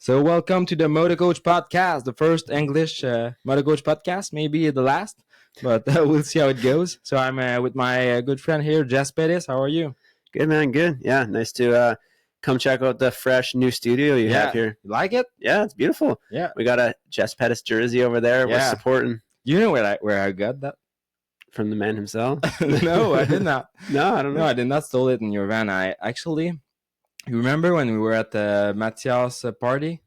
So welcome to the Motocoach Podcast, the first English Motocoach podcast, maybe the last, but we'll see how it goes. So I'm with my good friend here, Jess Pettis. How are you? Good, man. Good. Yeah, nice to come check out the fresh new studio you have here. You like it? Yeah, it's beautiful. Yeah. We got a Jess Pettis jersey over there. Yeah. We're supporting. You know where I got that? From the man himself? No, I did not. No, I don't know. No, I did not stole it in your van. You remember when we were at the Matthias party,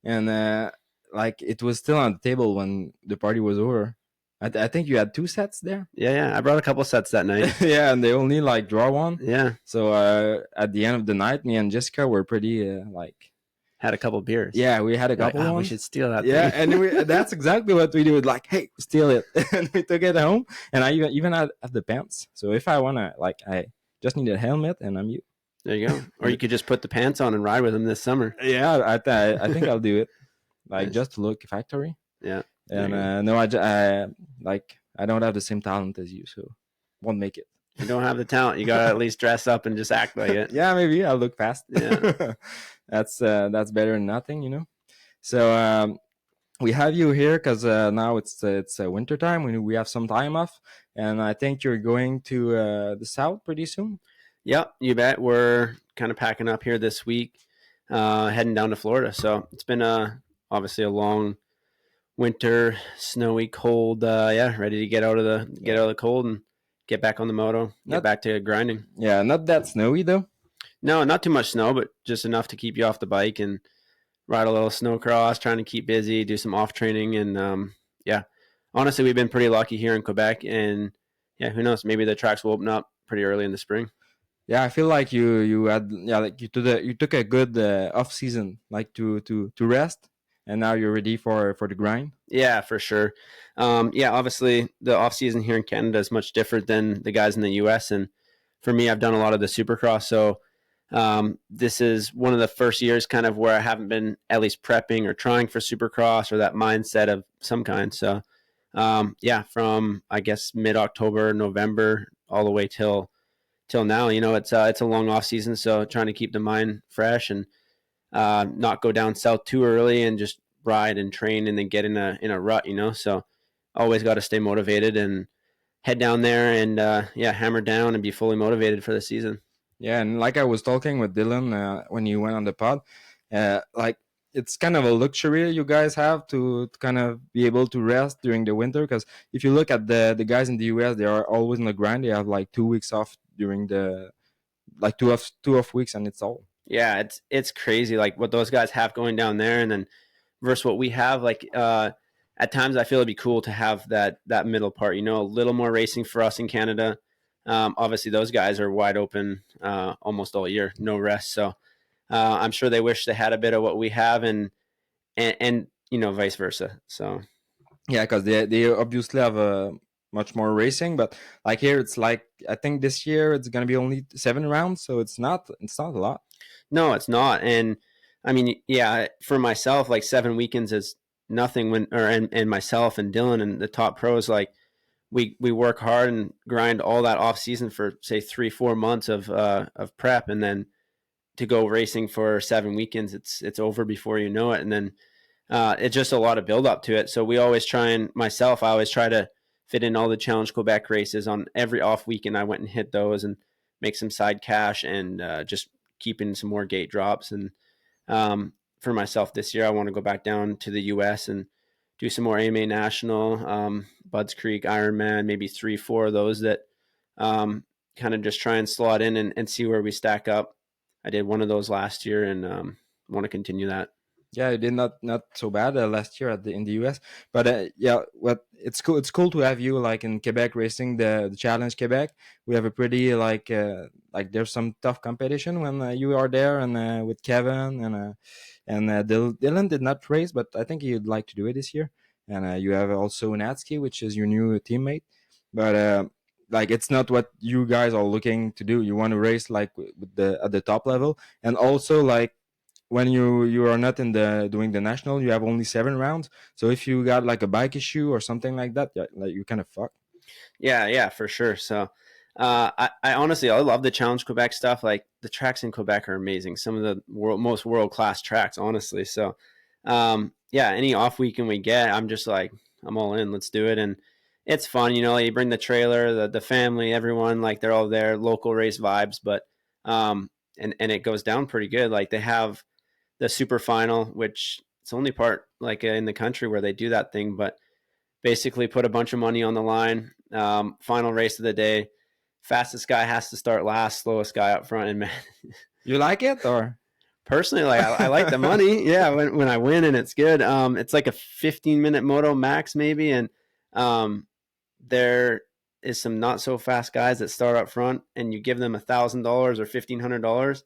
and it was still on the table when the party was over. I think you had 2 sets there. Yeah. I brought a couple sets that night. Yeah, and they only draw one. Yeah. So at the end of the night, me and Jessica were pretty had a couple beers. Yeah, we had a couple ones. We should steal that. Yeah, thing. and that's exactly what we do. Hey, steal it, and we took it home. And I even had the pants. So if I wanna, I just need a helmet, and I'm you. There you go. Or you could just put the pants on and ride with them this summer. Yeah, I think I'll do it. Nice. Just to look factory. Yeah. And no, I don't have the same talent as you, so won't make it. You don't have the talent. You gotta at least dress up and just act like it. Yeah, maybe I'll look fast. Yeah. That's better than nothing, you know. So we have you here because now it's winter time. We have some time off, and I think you're going to the south pretty soon. Yep, you bet. We're kind of packing up here this week, heading down to Florida. So it's been obviously a long winter, snowy, cold. Ready to get out of the cold and get back on the moto, get back to grinding. Yeah, not that snowy though. No, not too much snow, but just enough to keep you off the bike and ride a little snowcross, trying to keep busy, do some off training. And honestly, we've been pretty lucky here in Quebec. And yeah, who knows? Maybe the tracks will open up pretty early in the spring. Yeah, I feel like you took a good off season, to rest, and now you're ready for the grind. Yeah, for sure. Obviously the off season here in Canada is much different than the guys in the US, and for me, I've done a lot of the Supercross, so this is one of the first years kind of where I haven't been at least prepping or trying for Supercross or that mindset of some kind. So from I guess mid-October, November, all the way till now, it's a long off season, so trying to keep the mind fresh and not go down south too early and just ride and train and then get in a rut, so always got to stay motivated and head down there and hammer down and be fully motivated for the season. Yeah, and like I was talking with Dylan when you went on the pod, it's kind of a luxury you guys have to kind of be able to rest during the winter, because if you look at the guys in the US, they are always in the grind. They have 2 weeks off during the two off weeks, and it's all. Yeah, it's crazy what those guys have going down there, and then versus what we have. At times I feel it'd be cool to have that middle part, a little more racing for us in Canada. Obviously those guys are wide open almost all year, no rest. So I'm sure they wish they had a bit of what we have, and vice versa. So yeah, because they obviously have much more racing, but here it's I think this year it's gonna be only 7 rounds, so it's not a lot. No, it's not. And I mean, yeah, for myself, 7 weekends is nothing and myself and Dylan and the top pros, we work hard and grind all that off season for say 3-4 months of prep, and then to go racing for 7 weekends, it's over before you know it. And then it's just a lot of build up to it. So I always try to fit in all the Challenge Quebec races on every off weekend. I went and hit those and make some side cash and just keeping some more gate drops. And for myself this year, I want to go back down to the US and do some more AMA National, Budds Creek, Ironman, maybe 3-4 of those that kind of just try and slot in and see where we stack up. I did one of those last year and want to continue that. Yeah, you did not so bad last year in the US, but it's cool. It's cool to have you in Quebec racing the Challenge Quebec. We have a pretty there's some tough competition when you are there, and with Kevin and Dylan did not race, but I think he'd like to do it this year. And you have also Natsky, which is your new teammate, but it's not what you guys are looking to do. You want to race at the top level, and also when you are not doing the national, you have only 7 rounds. So if you got a bike issue or something like that, you kind of fuck. Yeah, for sure. So I honestly, I love the Challenge Quebec stuff. Like the tracks in Quebec are amazing. Some of the most world-class tracks, honestly. So, yeah, any off weekend we get, I'm just like, I'm all in. Let's do it. And it's fun, you know, you bring the trailer, the family, everyone, like they're all there, local race vibes, but, and it goes down pretty good. Like they have the super final, which it's the only part like in the country where they do that thing, but basically put a bunch of money on the line. Final race of the day, fastest guy has to start last, slowest guy up front. And man, You like it or? personally, like I like the money. Yeah, when I win and it's good. It's like a 15-minute moto max maybe, and there is some not so fast guys that start up front, and you give them $1,000 or $1,500,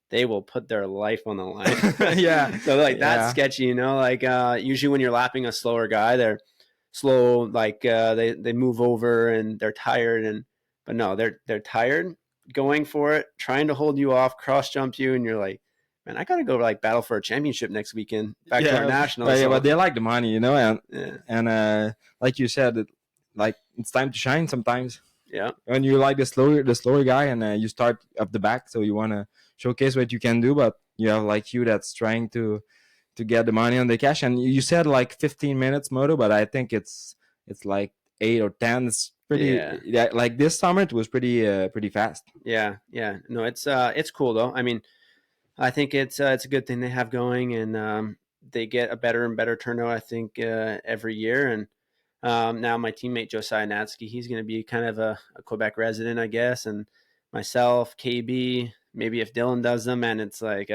they will put their life on the line. Yeah. So like that's Yeah. sketchy, you know. Like usually when you're lapping a slower guy, they're slow, like they move over and they're tired, and but no, they're tired, going for it, trying to hold you off, cross jump you, and you're like, man, I gotta go like battle for a championship next weekend, back to our nationals. But, yeah, So, but they like the money, you know, yeah, and like you said, like it's time to shine sometimes. yeah, When you like the slower guy, and you start up the back, so you want to showcase what you can do, but you have like you that's trying to get the money on the cash. And you said like 15 minutes moto, but I think it's like 8 or 10. It's pretty, yeah, like this summer it was pretty fast. yeah, yeah. No, it's cool though. I mean, I think it's a good thing they have going, and they get a better and better turnout, I think, every year. And now my teammate Josiah Natsky, he's going to be kind of a Quebec resident, I guess, and myself, KB, maybe if Dylan does them, and it's like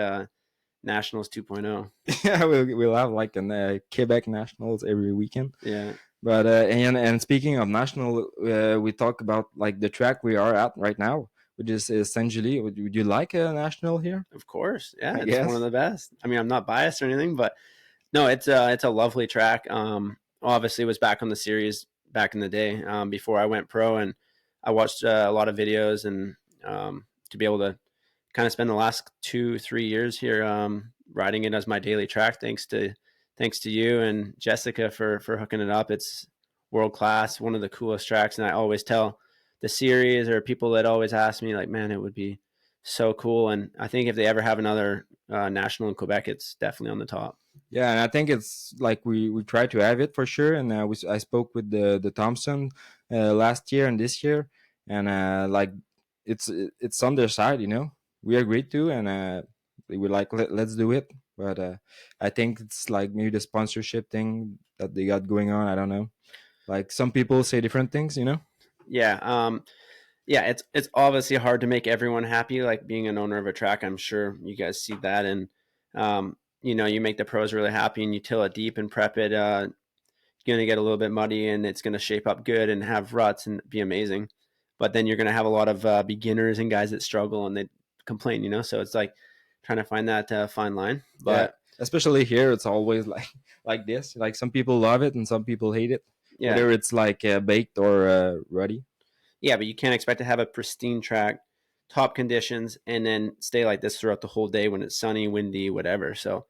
Nationals 2.0. Yeah, we'll have like an Quebec nationals every weekend. Yeah. But and speaking of national, we talk about like the track we are at right now, which is essentially. Would you like a national here? Of course. Yeah, I it's one guess. of the best. I mean, I'm not biased or anything, but no, it's a lovely track. Obviously, it was back on the series back in the day, before I went pro, and I watched a lot of videos, and to be able to kind of spend the last 2-3 years here, riding it as my daily track. Thanks to you and Jessica for hooking it up. It's world class, one of the coolest tracks, and I always tell the series or people that always ask me like, man, it would be so cool. And I think if they ever have another national in Quebec, it's definitely on the top. Yeah, and I think it's like we try to have it for sure. And I spoke with the Thompson last year and this year, and like it's on their side, you know. We agreed to, and we like let's do it. But I think it's like maybe the sponsorship thing that they got going on. I don't know. Like some people say different things, you know. Yeah. Yeah, it's obviously hard to make everyone happy. Like being an owner of a track, I'm sure you guys see that, and you know, you make the pros really happy, and you till it deep and prep it. You're gonna get a little bit muddy, and it's gonna shape up good and have ruts and be amazing. But then you're gonna have a lot of beginners and guys that struggle and they complain. You know, so it's like trying to find that fine line. Yeah, But especially here, it's always like like this. Like some people love it and some people hate it, yeah, whether it's like baked or ruddy. yeah, but you can't expect to have a pristine track, top conditions, and then stay like this throughout the whole day when it's sunny, windy, whatever. So,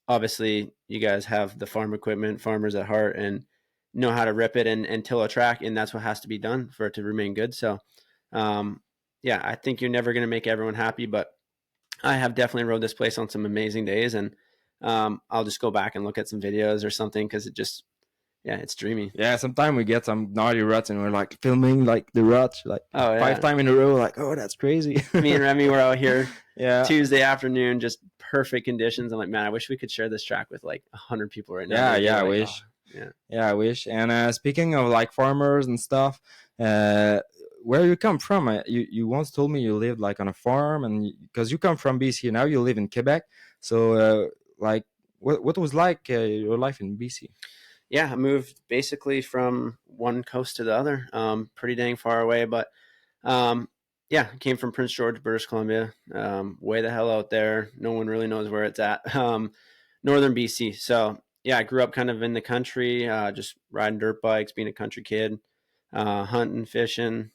obviously, you guys have the farm equipment, farmers at heart, and know how to rip it and till a track, and that's what has to be done for it to remain good. So, um, yeah, I think you're never going to make everyone happy, but I have definitely rode this place on some amazing days, and I'll just go back and look at some videos or something because it just, yeah, it's dreamy. Yeah, sometimes we get some naughty ruts and we're like filming like the ruts like Oh yeah, 5 times in a row. Like, oh, that's crazy. me and Remy were out here Yeah, Tuesday afternoon, just perfect conditions. I'm like, man, I wish we could share this track with like 100 people right now. yeah, They'd be yeah. I like, wish. "Oh, yeah. Yeah, I wish. And speaking of like farmers and stuff, uh, where you come from? You once told me you lived like on a farm, and because you come from BC, now you live in Quebec. So like, what was like your life in BC? Yeah, I moved basically from one coast to the other, pretty dang far away. But um, yeah, I came from Prince George, British Columbia, way the hell out there. No one really knows where it's at. Northern BC. So yeah, I grew up kind of in the country, just riding dirt bikes, being a country kid, hunting, fishing,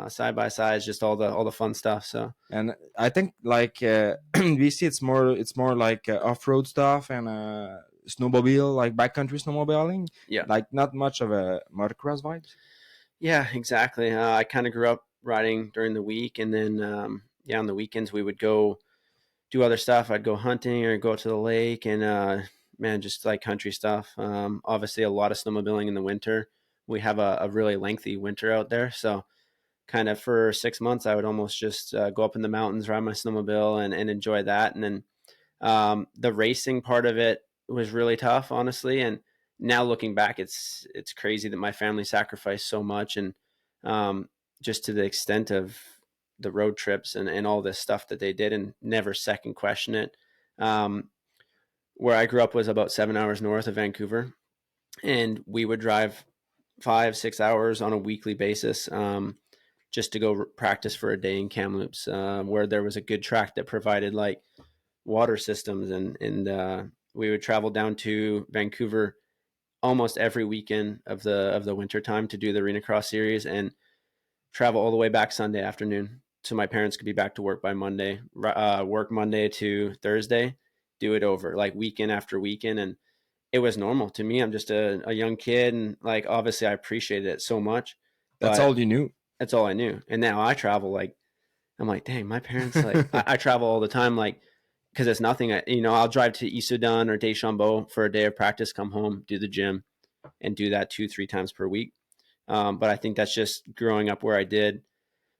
side by sides, just all the fun stuff. So And I think like BC, it's more like off road stuff and snowmobile, like backcountry snowmobiling. yeah. Like not much of a motocross vibes. Yeah, exactly. I kind of grew up riding during the week, and then on the weekends we would go do other stuff. I'd go hunting or go to the lake, and man, just like country stuff. Obviously, a lot of snowmobiling in the winter. We have a really lengthy winter out there, so kind of for 6 months, I would almost just go up in the mountains, ride my snowmobile, and enjoy that. And then the racing part of it was really tough, honestly. And now looking back, it's crazy that my family sacrificed so much, and just to the extent of the road trips and all this stuff that they did, and never second question it. Where I grew up was about 7 hours north of Vancouver, and we would drive 5-6 hours on a weekly basis just to go practice for a day in Kamloops, where there was a good track that provided like water systems, and we would travel down to Vancouver almost every weekend of the winter time to do the Arena Cross series, and travel all the way back Sunday afternoon so my parents could be back to work by Monday. Work Monday to Thursday, do it over like weekend after weekend, and it was normal to me. I'm just a young kid, and like obviously I appreciated it so much, That's but all you knew. that's all I knew. And now I travel like I'm like, dang, my parents like I travel all the time, like because it's nothing. I'll drive to Issoudun or Deschambault for a day of practice, come home, do the gym, and do that 2-3 times per week. But I think that's just growing up where I did,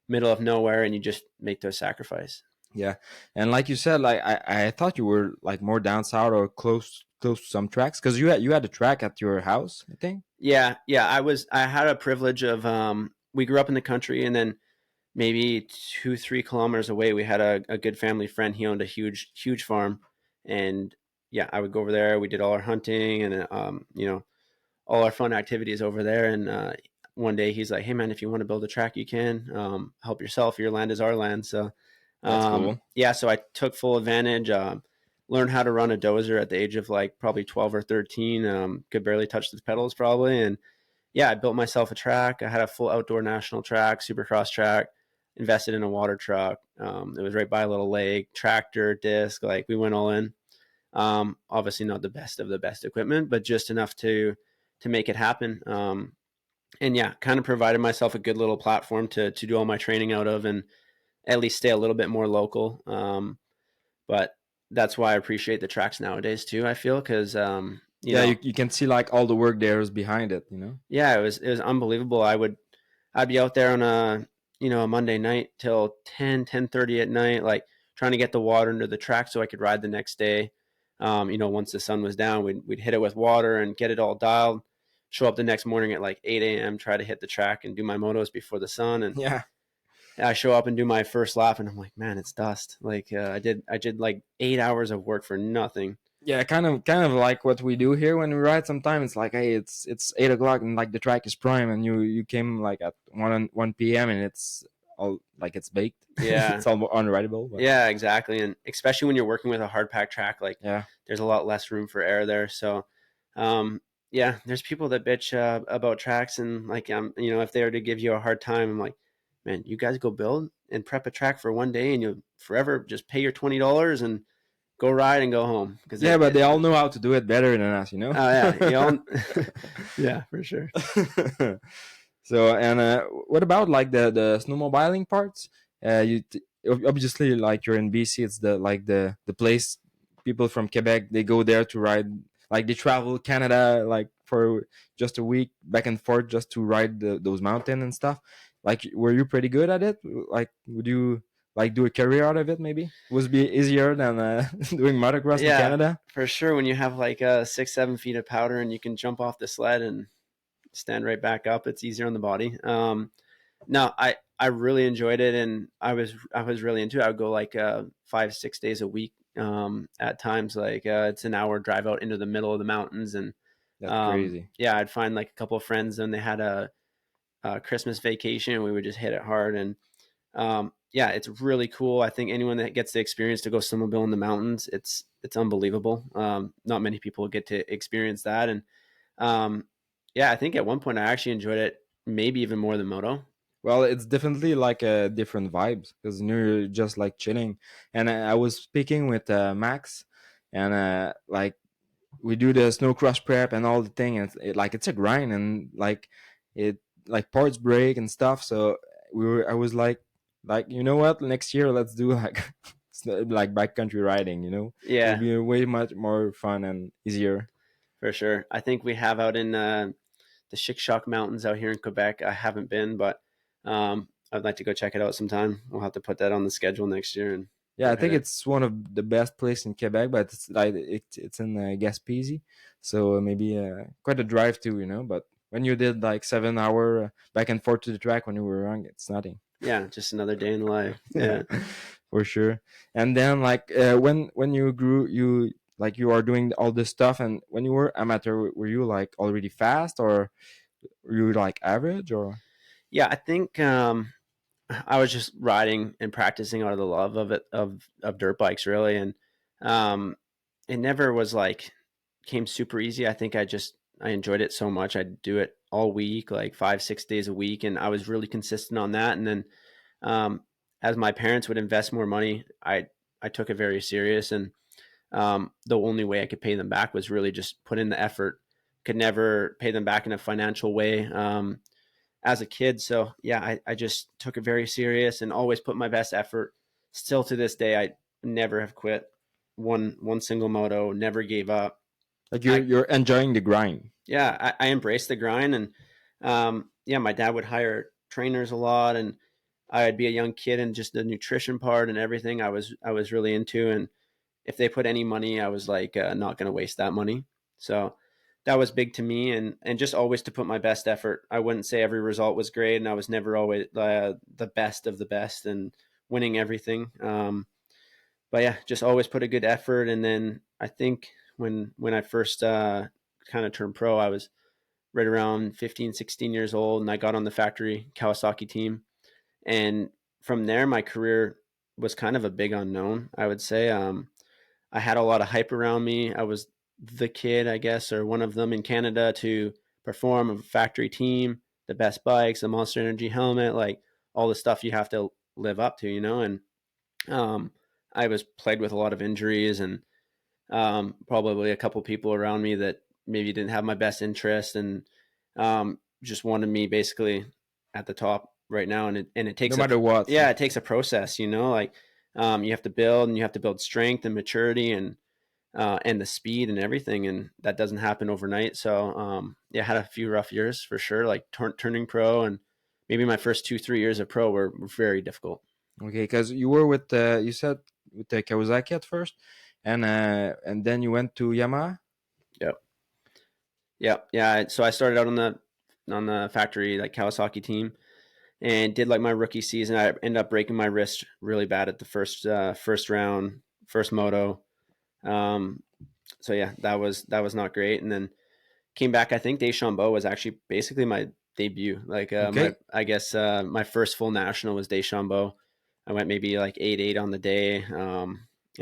middle of nowhere, and you just make those sacrifice. Yeah, and like you said, like I thought you were like more down south or close to some tracks because you had a track at your house, I think. Yeah. I had a privilege of we grew up in the country, and then maybe 2-3 kilometers away we had a good family friend. He owned a huge farm, and yeah, I would go over there. We did all our hunting and all our fun activities over there. And one day he's like, hey man, if you want to build a track, you can. Help yourself, your land is our land. So That's cool. so I took full advantage. Learned how to run a dozer at the age of like probably 12 or 13. Could barely touch the pedals probably. And yeah, I built myself a track. I had a full outdoor national track, supercross track, invested in a water truck. It was right by a little lake, tractor, disc, like we went all in. Obviously not the best of the best equipment, but just enough to make it happen. And yeah, kind of provided myself a good little platform to do all my training out of, and at least stay a little bit more local. But that's why I appreciate the tracks nowadays too, I feel, because You can see like all the work there is behind it. yeah, it was unbelievable. I'd be out there on a Monday night till 10:30 at night, like trying to get the water into the track so I could ride the next day. Once the sun was down, we'd hit it with water and get it all dialed. Show up the next morning at like 8 a.m., try to hit the track and do my motos before the sun. And Yeah. I show up and do my first lap, and I'm like, man, it's dust. Like I did like 8 hours of work for nothing. Yeah, kind of like what we do here when we ride. Sometimes it's like, hey, it's 8 o'clock and like the track is prime, and you came like at 1 p.m. and it's all like it's baked. Yeah, It's all unrideable. But yeah, exactly. And especially when you're working with a hard pack track, like yeah, there's a lot less room for air there. So, yeah, there's people that bitch about tracks, and like if they were to give you a hard time, I'm like, man, you guys go build and prep a track for one day, and you'll forever just pay your $20 and go ride and go home. but they all know how to do it better than us. Oh yeah, yeah, for sure. So, and what about like the snowmobiling parts? Obviously, like you're in BC, it's the place people from Quebec, they go there to ride. Like they travel Canada like for just a week back and forth just to ride those mountains and stuff. Like, were you pretty good at it? Like, would you like do a career out of it? Maybe would it be easier than doing motocross in Canada? For sure. When you have like 6-7 feet of powder and you can jump off the sled and stand right back up, it's easier on the body. No, I really enjoyed it, and I was really into it. I would go like 5-6 days a week. At times, like it's an hour drive out into the middle of the mountains, and That's crazy. yeah, I'd find like a couple of friends, and they had a Christmas vacation, and we would just hit it hard. And yeah, it's really cool. I think anyone that gets the experience to go snowmobile in the mountains, it's unbelievable. Not many people get to experience that. And yeah, I think at one point I actually enjoyed it maybe even more than moto. Well, it's definitely like a different vibes because you're just like chilling. And I was speaking with Max, and like we do the snow crush prep and all the thing, and like it's a grind, and like it like parts break and stuff. So I was like, you know what, next year let's do like like backcountry riding, it will Yeah, be way much more fun and easier. for sure. I think we have out in the Chic-Choc Mountains out here in Quebec. I haven't been, but I'd like to go check it out sometime. We'll have to put that on the schedule next year and Yeah, I ride think it. it's one of the best place in Quebec, but it's like it's in Gaspésie, so maybe quite a drive too, But when you did like 7 hour back and forth to the track when you were young, it's nothing. Yeah, just another day in life. Yeah, Yeah. for sure. And then like when you grew, you like you are doing all this stuff, and when you were amateur, were you like already fast, or were you like average, or? Yeah, I think I was just riding and practicing out of the love of it of dirt bikes really, and um, it never was like came super easy. I think I enjoyed it so much. I'd do it all week, like 5-6 days a week, and I was really consistent on that. And then um, as my parents would invest more money, I took it very serious, and the only way I could pay them back was really just put in the effort. Could never pay them back in a financial way. As a kid. So yeah, I just took it very serious and always put my best effort. Still to this day, I never have quit one single moto. Never gave up. Like I you're enjoying the grind. Yeah, I embraced the grind, and yeah, my dad would hire trainers a lot, and I'd be a young kid, and just the nutrition part and everything I was really into. And if they put any money, I was like not going to waste that money. So that was big to me, and just always to put my best effort. I wouldn't say every result was great, and I was never always the best of the best and winning everything. But yeah, just always put a good effort. And then I think when I first kind of turned pro, I was right around 15, 16 years old, and I got on the factory Kawasaki team. And from there, my career was kind of a big unknown, I would say. I had a lot of hype around me. I was the kid, I guess, or one of them in Canada to perform a factory team, the best bikes, the Monster Energy helmet, like all the stuff you have to live up to, And um, I was plagued with a lot of injuries, and probably a couple people around me that maybe didn't have my best interest, and just wanted me basically at the top right now. And it No takes matter what. yeah, it takes a process, like you have to build, and you have to build strength and maturity and the speed and everything, and that doesn't happen overnight. So yeah, I had a few rough years for sure, like turning pro, and maybe my first 2-3 years of pro were very difficult. Okay, because you were with you said with the Kawasaki at first, and then you went to Yamaha. Yep. Yeah. So I started out on the factory like Kawasaki team, and did like my rookie season. I ended up breaking my wrist really bad at the first round, first moto. Um, so yeah, that was not great. And then came back. I think Deschambault was actually basically my debut. Like my Okay, I guess my first full national was Deschambault. I went maybe like 8-8 on the day, and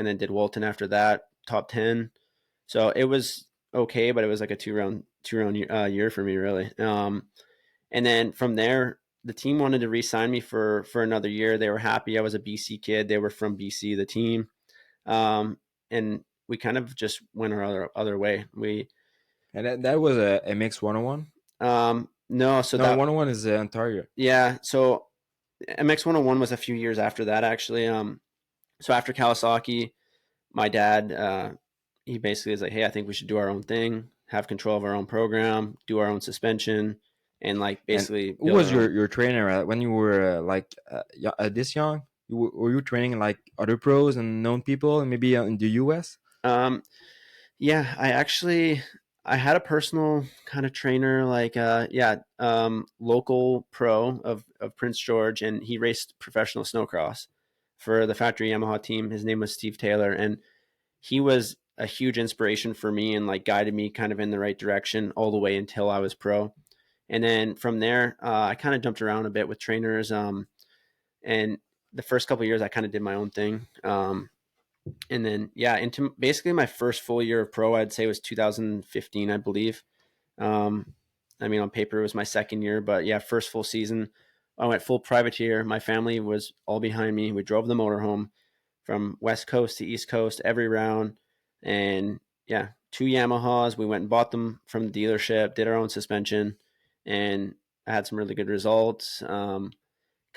then did Walton after that, top 10. So it was okay, but it was like a two round year for me really. And then from there, the team wanted to re-sign me for another year. They were happy. I was a BC kid. They were from BC, the team, and we kind of just went our other way. We and that was a mix 101. No, so No, that 101 is Ontario. yeah, so MX 101 was a few years after that actually. So after Kawasaki, my dad he basically is like, hey, I think we should do our own thing, have control of our own program, do our own suspension, and like And basically who build was our own. your trainer when you were this young? Were you training like other pros and known people, and maybe in the US? Um, Yeah, I had a personal kind of trainer, like local pro of Prince George, and he raced professional snowcross for the factory Yamaha team. His name was Steve Taylor, and he was a huge inspiration for me and like guided me kind of in the right direction all the way until I was pro. And then from there, I kind of jumped around a bit with trainers. And the first couple of years, I kind of did my own thing. And then yeah, into basically my first full year of pro, I'd say was 2015, I believe. I mean, on paper it was my second year, but yeah, first full season, I went full privateer. My family was all behind me. We drove the motorhome from West Coast to East Coast every round, and yeah, two Yamahas. We went and bought them from the dealership, did our own suspension, and I had some really good results.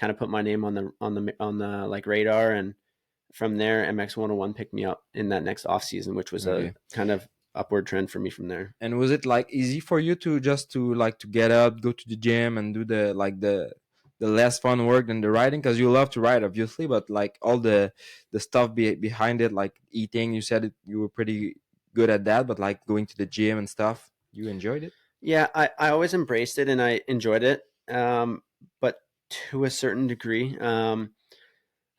kind of put my name on the like radar, and from there MX 101 picked me up in that next off season, which was a kind of upward trend for me from there. And was it like easy for you to just to like to get up, go to the gym, and do the like the less fun work than the riding? Because you love to ride, obviously, but like all the stuff behind it, like eating, you said it, you were pretty good at that. But like going to the gym and stuff, you enjoyed it? Yeah, I always embraced it and I enjoyed it, but to a certain degree.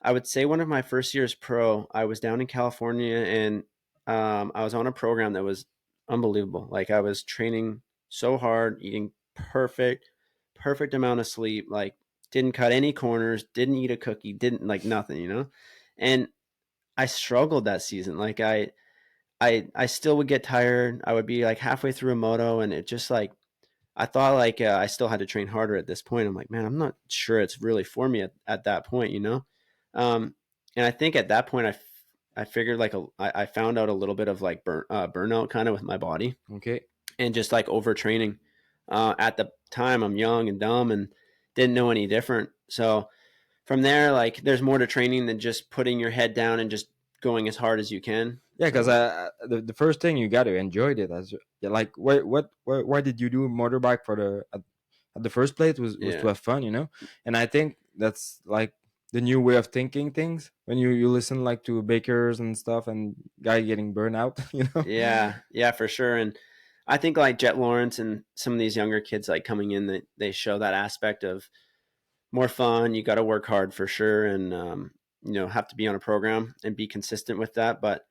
I would say one of my first years pro, I was down in California, and I was on a program that was unbelievable. Like, I was training so hard, eating perfect amount of sleep, like didn't cut any corners, didn't eat a cookie, didn't like nothing, you know? And I struggled that season. Like, I still would get tired. I would be like halfway through a moto, and it just like, I thought like I still had to train harder at this point. I'm like, man, I'm not sure it's really for me at that point, you know? Um, and I think at that point, I figured like I found out a little bit of like burnout kind of with my body, Okay. and just like overtraining. At the time, I'm young and dumb and didn't know any different. So from there, like, there's more to training than just putting your head down and just going as hard as you can. Yeah, because the first thing you got to enjoy it as like why did you do motorbike for at the first place was to have fun, you know? And I think that's like the new way of thinking things when you listen like to bakers and stuff and guy getting burned out, you know? Yeah, for sure. And I think like Jet Lawrence and some of these younger kids like coming in, that they show that aspect of more fun. You got to work hard for sure, and have to be on a program and be consistent with that. But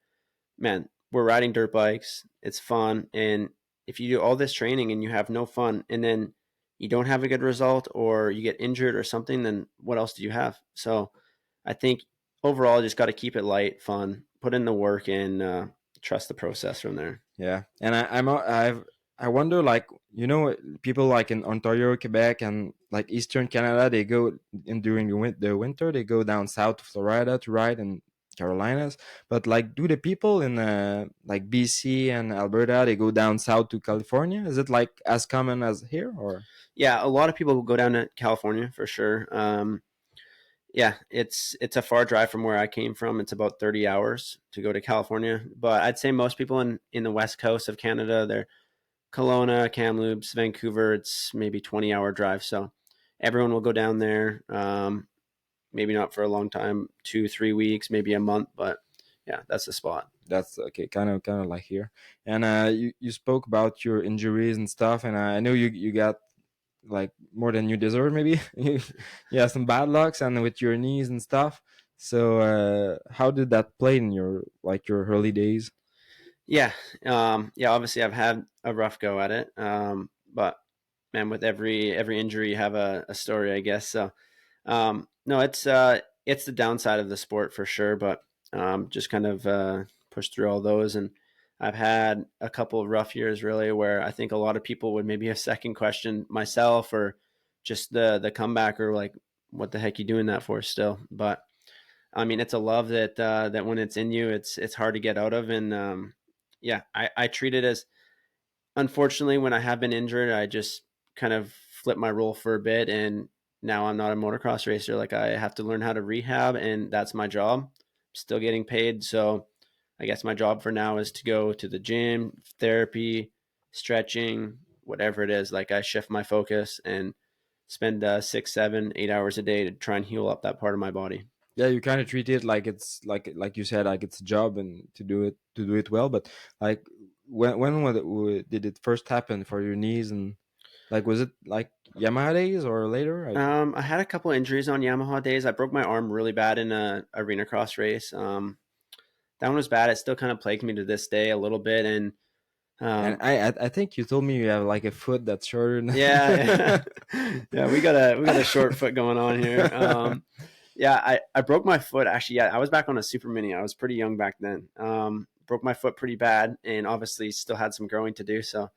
man, we're riding dirt bikes. It's fun. And if you do all this training and you have no fun, and then you don't have a good result, or you get injured or something, then what else do you have? So I think overall, just got to keep it light, fun, put in the work, and trust the process from there. Yeah, and I wonder, like, people like in Ontario, Quebec, and like Eastern Canada, they go in during the winter, they go down south to Florida to ride, and Carolinas. But like, do the people in like BC and Alberta, they go down south to California? Is it like as common as here, or? Yeah, a lot of people go down to California for sure. Yeah, it's a far drive from where I came from. It's about 30 hours to go to California. But I'd say most people in the west coast of Canada, they're Kelowna, Kamloops, Vancouver, it's maybe 20-hour drive. So everyone will go down there. Maybe not for a long time, 2-3 weeks, maybe a month, but yeah, that's the spot. That's okay, kind of like here. And you spoke about your injuries and stuff, and I know you got like more than you deserve, maybe. You have some bad lucks and with your knees and stuff. So how did that play in your early days? Yeah. Obviously I've had a rough go at it. But man, with every injury you have a story, I guess. So no, it's the downside of the sport for sure, but just kind of push through all those. And I've had a couple of rough years, really, where I think a lot of people would maybe have second question myself, or just the comeback, or like, what the heck you doing that for still? But I mean, it's a love that when it's in you, it's hard to get out of. And I treat it as, unfortunately, when I have been injured, I just kind of flip my role for a bit, and now I'm not a motocross racer. Like, I have to learn how to rehab, and that's my job. Still getting paid, so I guess my job for now is to go to the gym, therapy, stretching, whatever it is. Like, I shift my focus and spend 6, 7, 8 hours a day to try and heal up that part of my body. Yeah, you kind of treat it like it's like you said, like it's a job, and to do it well. But like, did it first happen for your knees? And like, was it like Yamaha days or later? I had a couple injuries on Yamaha days. I broke my arm really bad in a arena cross race. That one was bad. It still kind of plagues me to this day a little bit. And And I think you told me you have like a foot that's shorter than yeah, yeah, we got a short foot going on here. Yeah, I broke my foot actually. Yeah, I was back on a super mini. I was pretty young back then. Broke my foot pretty bad, and obviously still had some growing to do. So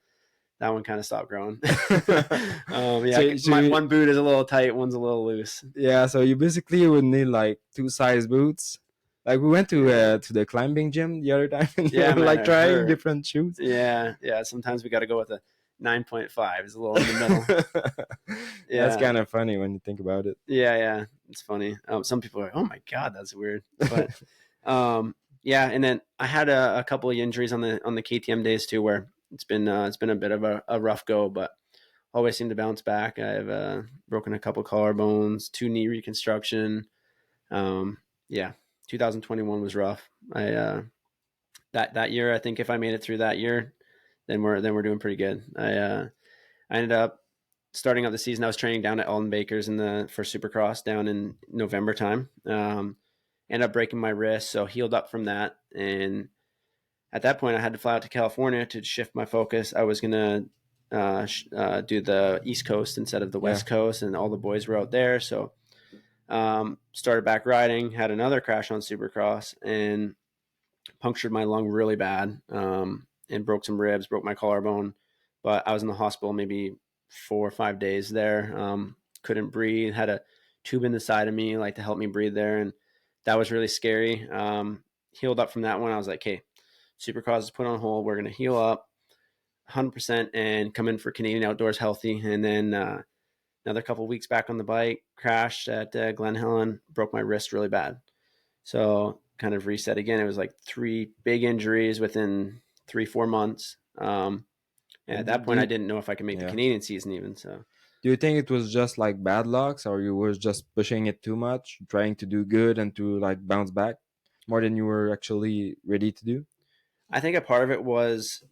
that one kind of stopped growing. Yeah, So my one boot is a little tight, one's a little loose. Yeah, so you basically would need like two size boots. Like, we went to the climbing gym the other time, and Yeah, we were man, like trying hurt. different shoes. Yeah. Sometimes we got to go with 9.5 is a little in the middle. That's Yeah. kind of funny when you think about it. Yeah. It's funny. Some people are like, oh my God, that's weird. But yeah. And then I had a couple of injuries on the KTM days too, where it's been a bit of a rough go, but always seem to bounce back. I've broken a couple collarbones, 2 knee reconstruction. Yeah, 2021 was rough. That year, I think if I made it through that year, then we're doing pretty good. I ended up starting out the season. I was training down at Alden Baker's for Supercross down in November time. Ended up breaking my wrist, so healed up from that. And at that point, I had to fly out to California to shift my focus. I was gonna do the East Coast instead of the West Coast, and all the boys were out there. So started back riding, had another crash on Supercross, and punctured my lung really bad, and broke some ribs, broke my collarbone. But I was in the hospital maybe 4 or 5 days there. Couldn't breathe, had a tube in the side of me like to help me breathe there, and that was really scary. Healed up from that one. I was like, hey, Supercross is put on hold. We're going to heal up 100% and come in for Canadian Outdoors healthy. And then another couple of weeks back on the bike, crashed at Glen Helen, broke my wrist really bad. So kind of reset again. It was like 3 big injuries within 3-4 months. And at that point, I didn't know if I could make the Canadian season even. So, do you think it was just like bad lucks, or you were just pushing it too much, trying to do good and to like bounce back more than you were actually ready to do? I think a part of it was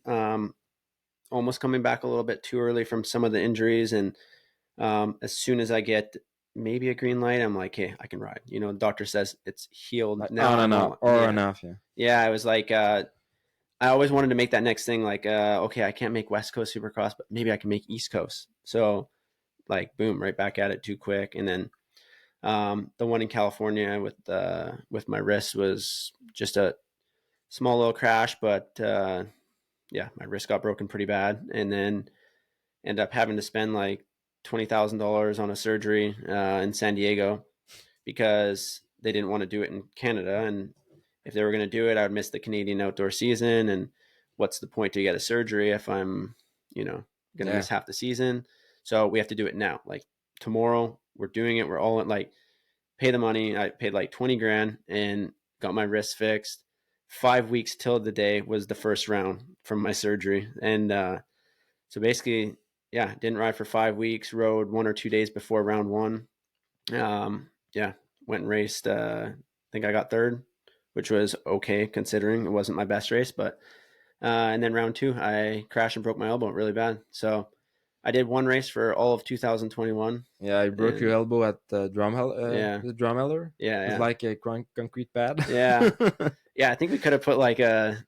almost coming back a little bit too early from some of the injuries. And as soon as I get maybe a green light, I'm like, hey, I can ride. The doctor says it's healed. Like, now enough. Yeah, I was like, I always wanted to make that next thing, like, okay, I can't make West Coast Supercross, but maybe I can make East Coast. So, like, boom, right back at it too quick. And then the one in California with my wrist was just a small little crash, but yeah, my wrist got broken pretty bad, and then ended up having to spend like $20,000 on a surgery in San Diego because they didn't want to do it in Canada, and if they were going to do it, I would miss the Canadian outdoor season. And what's the point to get a surgery if I'm, going to miss half the season? So we have to do it now. Like tomorrow, we're doing it. We're all in, like, pay the money. I paid like 20 grand and got my wrist fixed. 5 weeks till the day was the first round from my surgery. And so basically, yeah, didn't ride for 5 weeks, rode 1 or 2 days before round one. Yeah, went and raced. I think I got third, which was okay considering it wasn't my best race. But and then round two, I crashed and broke my elbow really bad. So I did one race for all of 2021. Yeah, I broke your elbow at the Drumheller. Yeah, It's like a concrete pad. Yeah. Yeah, I think we could have put like a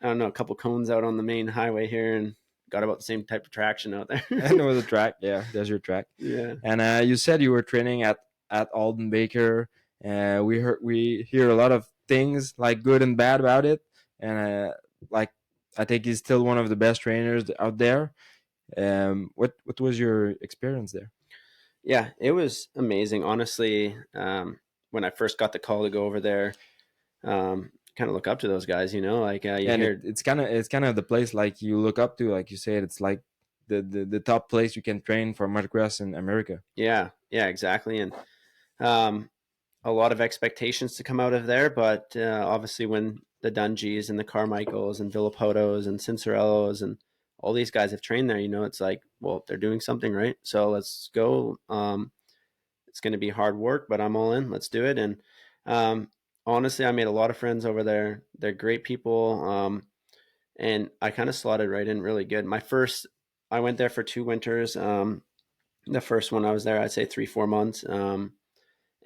couple cones out on the main highway here and got about the same type of traction out there. And it was a track. Yeah, there's your track. Yeah. And you said you were training at Alden Baker. We hear a lot of things like good and bad about it. And like I think he's still one of the best trainers out there. What was your experience there? Yeah, it was amazing. Honestly, when I first got the call to go over there, kind of look up to those guys, like it's kind of the place like you look up to, like you said, it's like the top place you can train for motocross in America. Yeah, exactly. And a lot of expectations to come out of there, but obviously when the Dungies and the Carmichaels and Villapotos and Cincerellos and all these guys have trained there, it's like, well, they're doing something right, so let's go. It's going to be hard work, but I'm all in. Let's do it. And honestly, I made a lot of friends over there. They're great people. And I kind of slotted right in really good. I went there for 2 winters. The first one I was there, I'd say 3-4 months,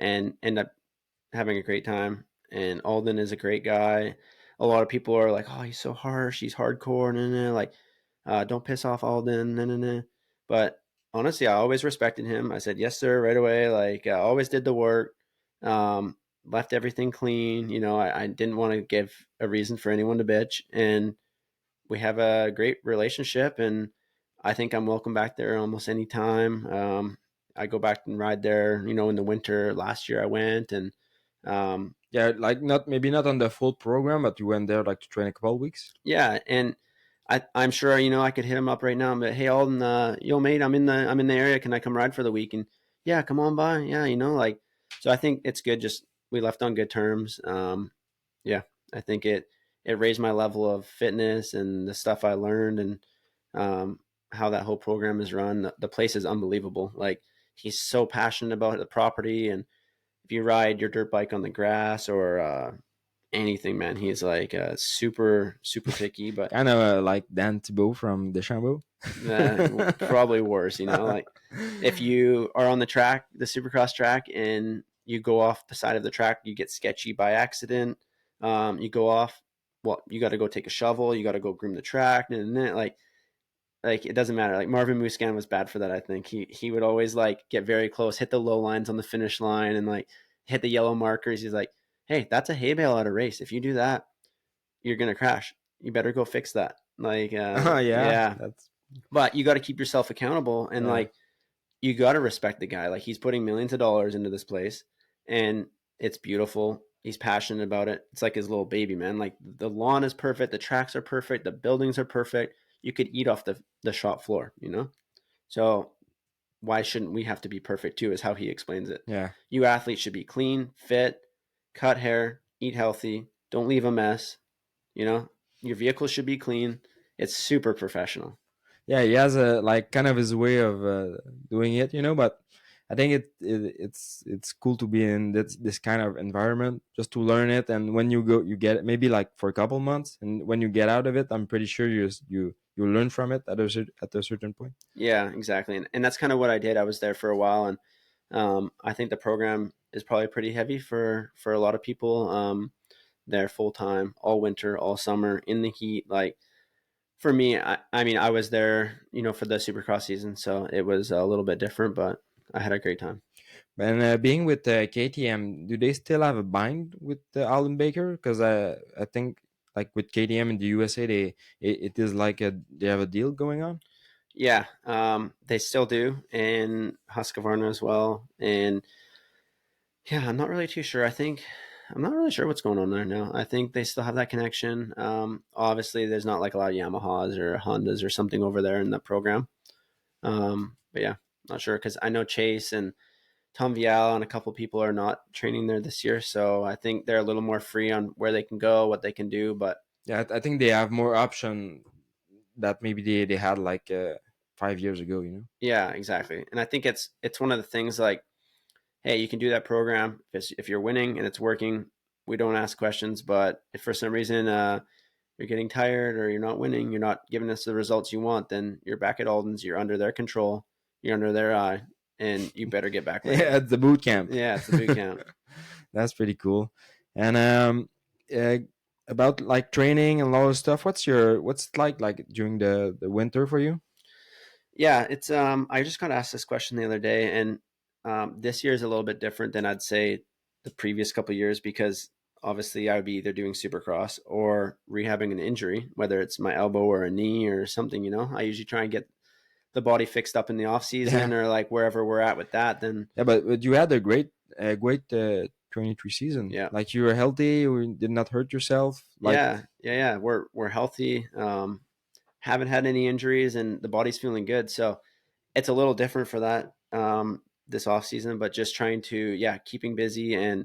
and ended up having a great time. And Alden is a great guy. A lot of people are like, oh, he's so harsh. He's hardcore. Like, don't piss off Alden. But honestly, I always respected him. I said, yes, sir, right away. Like, I always did the work. Left everything clean. I didn't want to give a reason for anyone to bitch. And we have a great relationship. And I think I'm welcome back there almost any time. I go back and ride there, in the winter. Last year I went and yeah, like not on the full program, but you went there like to train a couple of weeks. Yeah, and I'm sure, I could hit him up right now, but hey, Alden, yo mate, I'm in the area. Can I come ride for the week? And yeah, come on by. Yeah, like, so I think it's good. Just we left on good terms. Yeah, I think it raised my level of fitness and the stuff I learned, and how that whole program is run. The place is unbelievable. Like, he's so passionate about the property, and if you ride your dirt bike on the grass or anything, man, he's like super super picky. But Kind of like Dan Thibault from Deschambault. probably worse, like if you are on the track, the supercross track, and you go off the side of the track, you get sketchy by accident. You go off, well, you got to go take a shovel, you got to go groom the track, and then like it doesn't matter. Like Marvin Muscan was bad for that. I think he would always like get very close, hit the low lines on the finish line, and like hit the yellow markers. He's like, hey, that's a hay bale at a race. If you do that, you're gonna crash. You better go fix that. Like, Oh yeah, yeah, that's but you got to keep yourself accountable, and yeah. like you got to respect the guy. Like, he's putting millions of dollars into this place, and it's beautiful. He's passionate about it. It's like his little baby, man. Like, the lawn is perfect, the tracks are perfect, the buildings are perfect. You could eat off the shop floor, So why shouldn't we have to be perfect too? Is how he explains it. Yeah. You athletes should be clean, fit, cut hair, eat healthy, don't leave a mess. You know, your vehicle should be clean. It's super professional. Yeah, he has a like kind of his way of doing it, but I think it's cool to be in this kind of environment just to learn it. And when you go, you get it maybe like for a couple months, and when you get out of it, I'm pretty sure you learn from it at a certain point. Yeah, exactly. And that's kind of what I did. I was there for a while, and I think the program is probably pretty heavy for a lot of people. There full time, all winter, all summer, in the heat. Like, for me, I mean, I was there, for the Supercross season, so it was a little bit different, but I had a great time. And being with KTM, do they still have a bind with Alan Baker? Because I think like with KTM in the USA, it is like they have a deal going on. Yeah, they still do, and Husqvarna as well. And yeah, I'm not really too sure. I'm not really sure what's going on there now. I think they still have that connection. Obviously, there's not like a lot of Yamahas or Hondas or something over there in the program. But yeah, not sure, because I know Chase and Tom Vial and a couple people are not training there this year, so I think they're a little more free on where they can go, what they can do. But Yeah, I think they have more option that maybe they had like 5 years ago. yeah, exactly. And I think it's one of the things, like, hey, you can do that program if you're winning and it's working. We don't ask questions, but if for some reason you're getting tired or you're not winning, you're not giving us the results you want, then you're back at Alden's. You're under their control. You're under their eye, and you better get back ready. Yeah, at the boot camp. Yeah, it's the boot camp. That's pretty cool. And uh, about like training and a lot of stuff. What's it like during the winter for you? Yeah, it's I just got asked this question the other day, and this year is a little bit different than I'd say the previous couple of years, because obviously I would be either doing Supercross or rehabbing an injury, whether it's my elbow or a knee or something. I usually try and get the body fixed up in the off Yeah, season, or like wherever we're at with that. Then yeah, but you had a great 23 season. yeah, Like you were healthy, you did not hurt yourself. Like yeah, we're healthy. Haven't had any injuries, and the body's feeling good. So it's a little different for that this off season, but just trying to, yeah, keeping busy and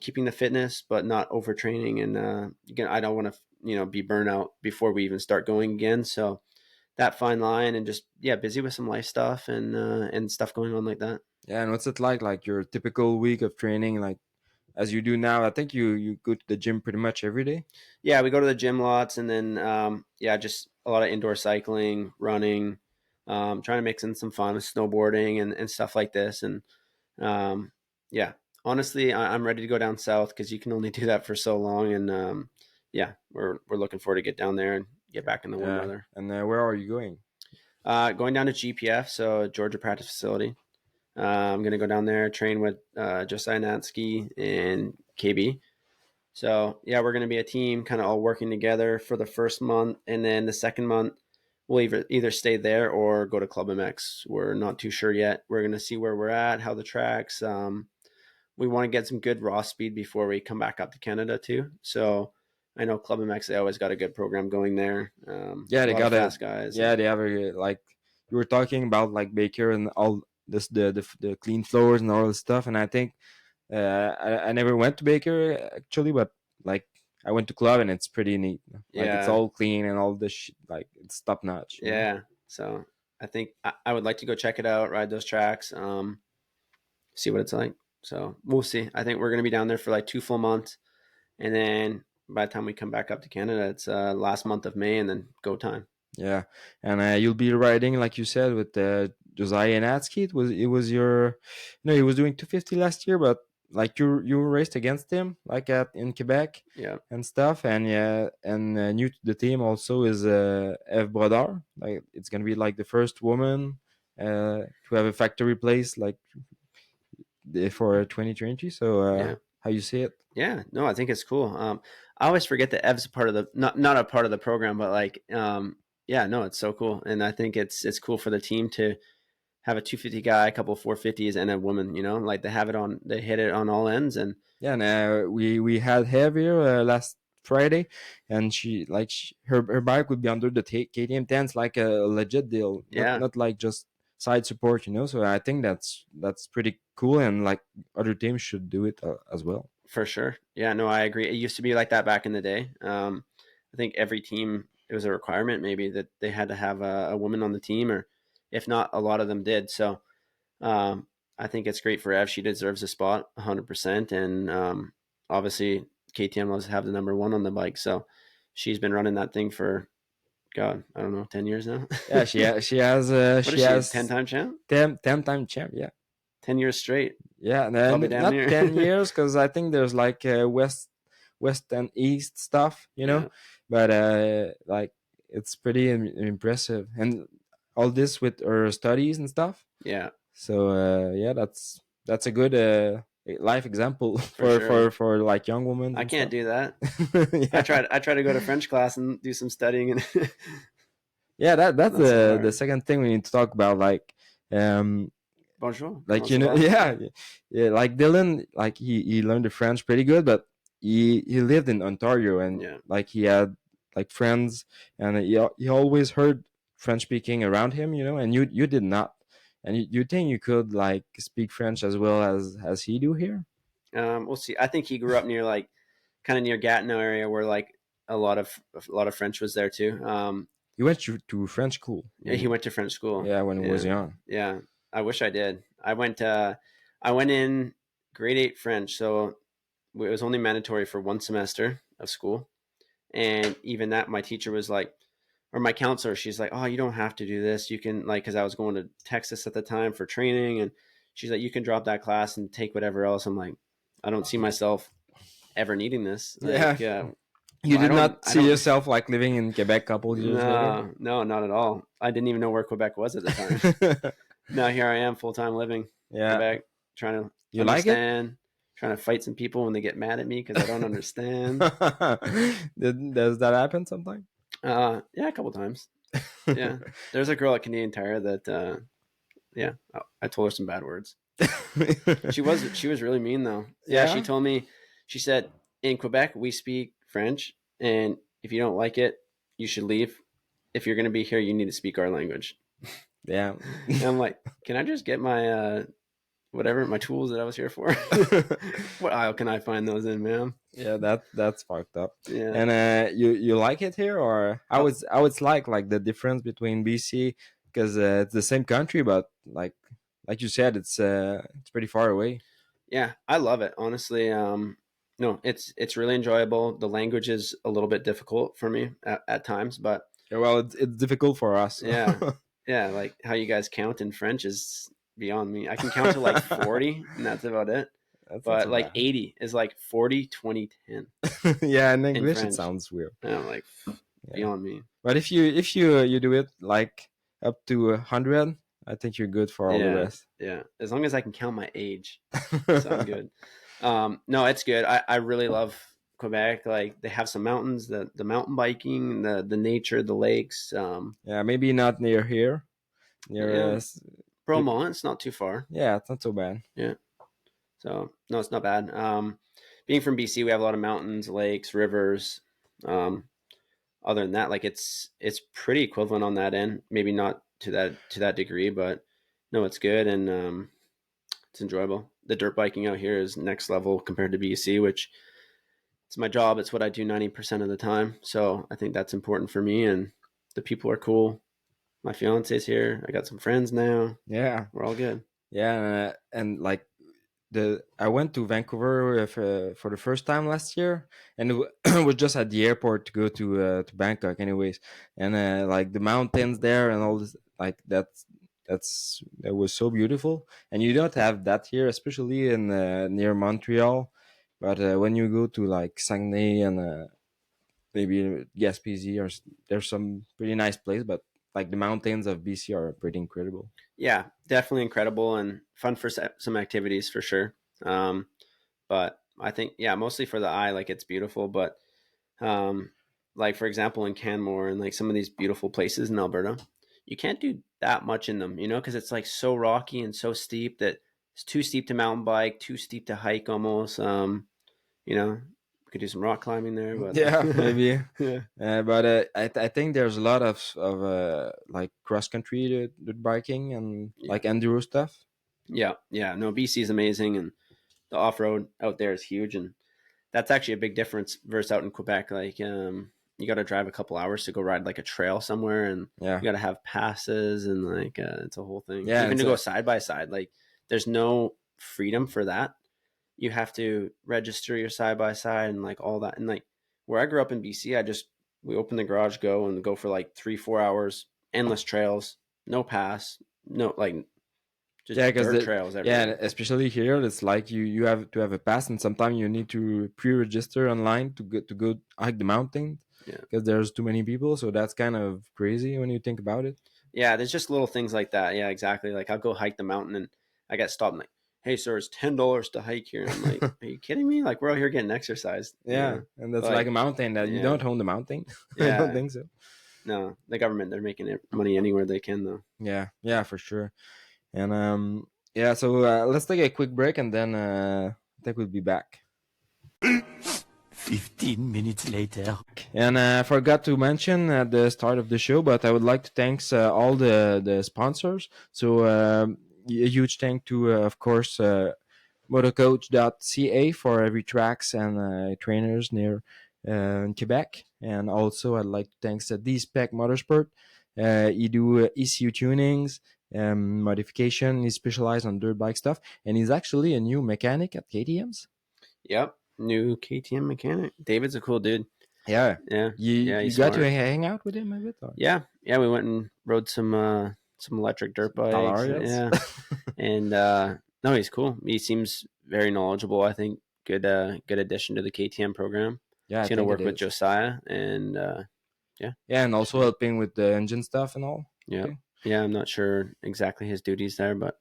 keeping the fitness, but not overtraining. And again, I don't want to be burnout before we even start going again. So that fine line, and just, yeah, busy with some life stuff and stuff going on like that. yeah, and what's it like your typical week of training, like as you do now? I think you go to the gym pretty much every day. Yeah, we go to the gym lots, and then yeah, just a lot of indoor cycling, running, trying to mix in some fun with snowboarding and stuff like this. And yeah, honestly, I'm ready to go down south, because you can only do that for so long. And yeah, we're looking forward to get down there and get back in the warm Yeah, weather. and where are you going? Going down to GPF, so Georgia Practice Facility. I'm gonna go down there, train with Josiah Natsky and KB. So yeah, we're gonna be a team, kind of all working together for the first month, and then the second month we'll either stay there or go to Club MX. We're not too sure yet. We're gonna see where we're at, how the tracks. We want to get some good raw speed before we come back up to Canada too. So I know Club MX, they always got a good program going there. Yeah, A they lot of got a fast guys. yeah, they have a like you were talking about like Baker and all this the clean floors and all this stuff, and I think I never went to Baker actually, but like I went to club and it's pretty neat. Like it's Yeah, all clean and all this like it's top notch. yeah. So I think I would like to go check it out, ride those tracks, see what it's like. So we'll see. I think we're going to be down there for like 2 full months. And then by the time we come back up to Canada, it's last month of May and then go time. Yeah, and you'll be riding like you said with Josiah Natsky. It was your, he was doing 250 last year, but like you raced against him like at in Quebec Yeah, and stuff, and yeah, and new to the team also is Eve Brodeur. Like it's gonna be like the first woman to have a factory place like for 2020. So yeah, how you see it? yeah. No, I think it's cool. I always forget that Ev's a part of the not a part of the program, but like, yeah, no, it's so cool, and I think it's cool for the team to have a 250 guy, a couple 450s, and a woman. Like they hit it on all ends, and Yeah, and we had heavier last Friday, and her bike would be under the KTM tents like a legit deal, not yeah, not like just side support. So I think that's pretty cool, and like other teams should do it as well. for sure. Yeah, no, I agree. It used to be like that back in the day. I think every team, it was a requirement maybe that they had to have a woman on the team, or if not, a lot of them did. So um, I think it's great for Ev. She deserves a spot 100%. And obviously, KTM loves to have the number one on the bike. So she's been running that thing for, God, I don't know, 10 years now. Yeah, she has What she is she, has 10-time champ? 10 time champ. Yeah, 10 years straight. yeah, Probably damn not near. 10 years because I think there's like west and east stuff, Yeah. but like it's pretty impressive, and all this with her studies and stuff. Yeah, So yeah, that's a good life example for for sure. like young women I and can't stuff. do that. I Yeah, tried. I tried to go to French class and do some studying, and yeah, that's not so the hard. second thing we need to talk about, um Bonjour. like Comment ça va? yeah, yeah, like Dylan, like he learned the French pretty good, but he lived in Ontario, and Yeah. like he had like friends, and he always heard French speaking around him, and you did not, and you think you could like speak French as well as he do here. We'll see. I think he grew up near like kind of near Gatineau area where like a lot of French was there too. He went to French school. Yeah, he went to French school. Yeah, when he was Yeah, young. yeah. I wish I did. I went in grade 8 French, so it was only mandatory for one semester of school, and even that, my teacher was like, or my counselor, she's like, "Oh, you don't have to do this. You can like," because I was going to Texas at the time for training, and she's like, "You can drop that class and take whatever else." I'm like, I don't see myself ever needing this. Yeah, Like, you well, I did don't, not I see don't. yourself like living in Quebec a couple years later. No, no, not at all. I didn't even know where Quebec was at the time. Now here I am, full time living Yeah, Quebec, trying to you like it? understand, trying to fight some people when they get mad at me because I don't understand. Does that happen sometimes? Yeah, a couple times. Yeah, there's a girl at Canadian Tire that, yeah, I told her some bad words. She was really mean though. Yeah, she Yeah. told me. She said, in Quebec we speak French, and if you don't like it, you should leave. If you're going to be here, you need to speak our language. Yeah. And I'm like, can I just get my whatever, my tools that I was here for? What aisle can I find those in, ma'am? Yeah, that's fucked up. Yeah. And you like it here, or Oh, how it's like the difference between BC, because it's the same country, but like you said, it's pretty far away. yeah, I love it. Honestly, no, it's really enjoyable. The language is a little bit difficult for me at times, but Yeah, well, it's difficult for us. yeah, yeah, like how you guys count in French is beyond me. I can count to like 40, and that's about it. That's not But so like bad. 80 is like 40, 20, 10 Yeah, in in English it French. sounds weird. And I'm like, Yeah, beyond me. but if you do it like up to 100, I think you're good for all the Yeah, rest. yeah. As long as I can count my age, so I'm good. No, it's good. I really love Quebec. Like they have some mountains, the mountain biking, the nature, the lakes. Yeah, maybe not near here. Yeah, Near Bromont, it's not too far. yeah, it's not so bad. Yeah. So no, it's not bad. Being from BC, we have a lot of mountains, lakes, rivers. Other than that, like it's pretty equivalent on that end. Maybe not to that degree, but no, it's good, and it's enjoyable. The dirt biking out here is next level compared to BC, which it's my job. It's what I do 90% of the time. So I think that's important for me, and the people are cool. My fiance's here. I got some friends now. Yeah, We're all good. yeah, and like I went to Vancouver for the first time last year, and it was just at the airport to go to Bangkok, anyways. And like the mountains there and all this, like that was so beautiful. And you don't have that here, especially in near Montreal. But when you go to like Saguenay and maybe Gaspésie, there's some pretty nice place, but like the mountains of BC are pretty incredible. Yeah, definitely incredible and fun for some activities for sure. But I think, yeah, mostly for the eye, like it's beautiful. But um, like for example, in Canmore and like some of these beautiful places in Alberta, you can't do that much in them, because it's like so rocky and so steep that it's too steep to mountain bike, too steep to hike almost. We could do some rock climbing there, but Yeah, maybe. yeah, But I think there's a lot of like cross country biking and yeah, like enduro stuff. yeah. No, BC is amazing, and the off road out there is huge, and that's actually a big difference versus out in Quebec. Like, you got to drive a couple hours to go ride like a trail somewhere, and Yeah, you got to have passes, and like it's a whole thing. yeah, Even to go side by side, like there's no freedom for that. You have to register your side by side and like all that. And like where I grew up in BC, we open the garage, go and go for like 3-4 hours, endless trails, no pass, no like yeah, just because dirt trails yeah, everywhere. especially here, it's like you have to have a pass, and sometimes you need to pre-register online to go hike the mountain Yeah. because there's too many people. So that's kind of crazy when you think about it. Yeah, there's just little things like that. Yeah, exactly. Like I'll go hike the mountain and I get stopped and like, hey sir, it's $10 to hike here. And I'm like, are you kidding me? Like we're out here getting exercise, Yeah, and that's like Like, a mountain that you yeah, don't own the mountain. I don't yeah. think so. No, the government, they're making it money anywhere they can though. Yeah, yeah, for sure. And yeah, so let's take a quick break, and then I think we'll be back. 15 minutes later. And I forgot to mention at the start of the show, but I would like to thank all the sponsors. So a huge thank to, of course, Motocoach.ca for every tracks and trainers near in Quebec. And also, I'd like to thank Dspec Motorsport. He do ECU tunings, modification. He's specialized on dirt bike stuff, and he's actually a new mechanic at KTM's. Yep. New KTM mechanic. David's a cool dude. Yeah, Yeah. you He's got to smart. hang out with him a bit. Or? Yeah. Yeah. We went and rode some electric dirt bikes. Talarios. Yeah. And no, he's cool. He seems very knowledgeable. I think good addition to the KTM program. Yeah, He's I gonna think it work with is. Josiah and yeah. Yeah, and also helping with the engine stuff and all. Yeah. Okay. Yeah, I'm not sure exactly his duties there, but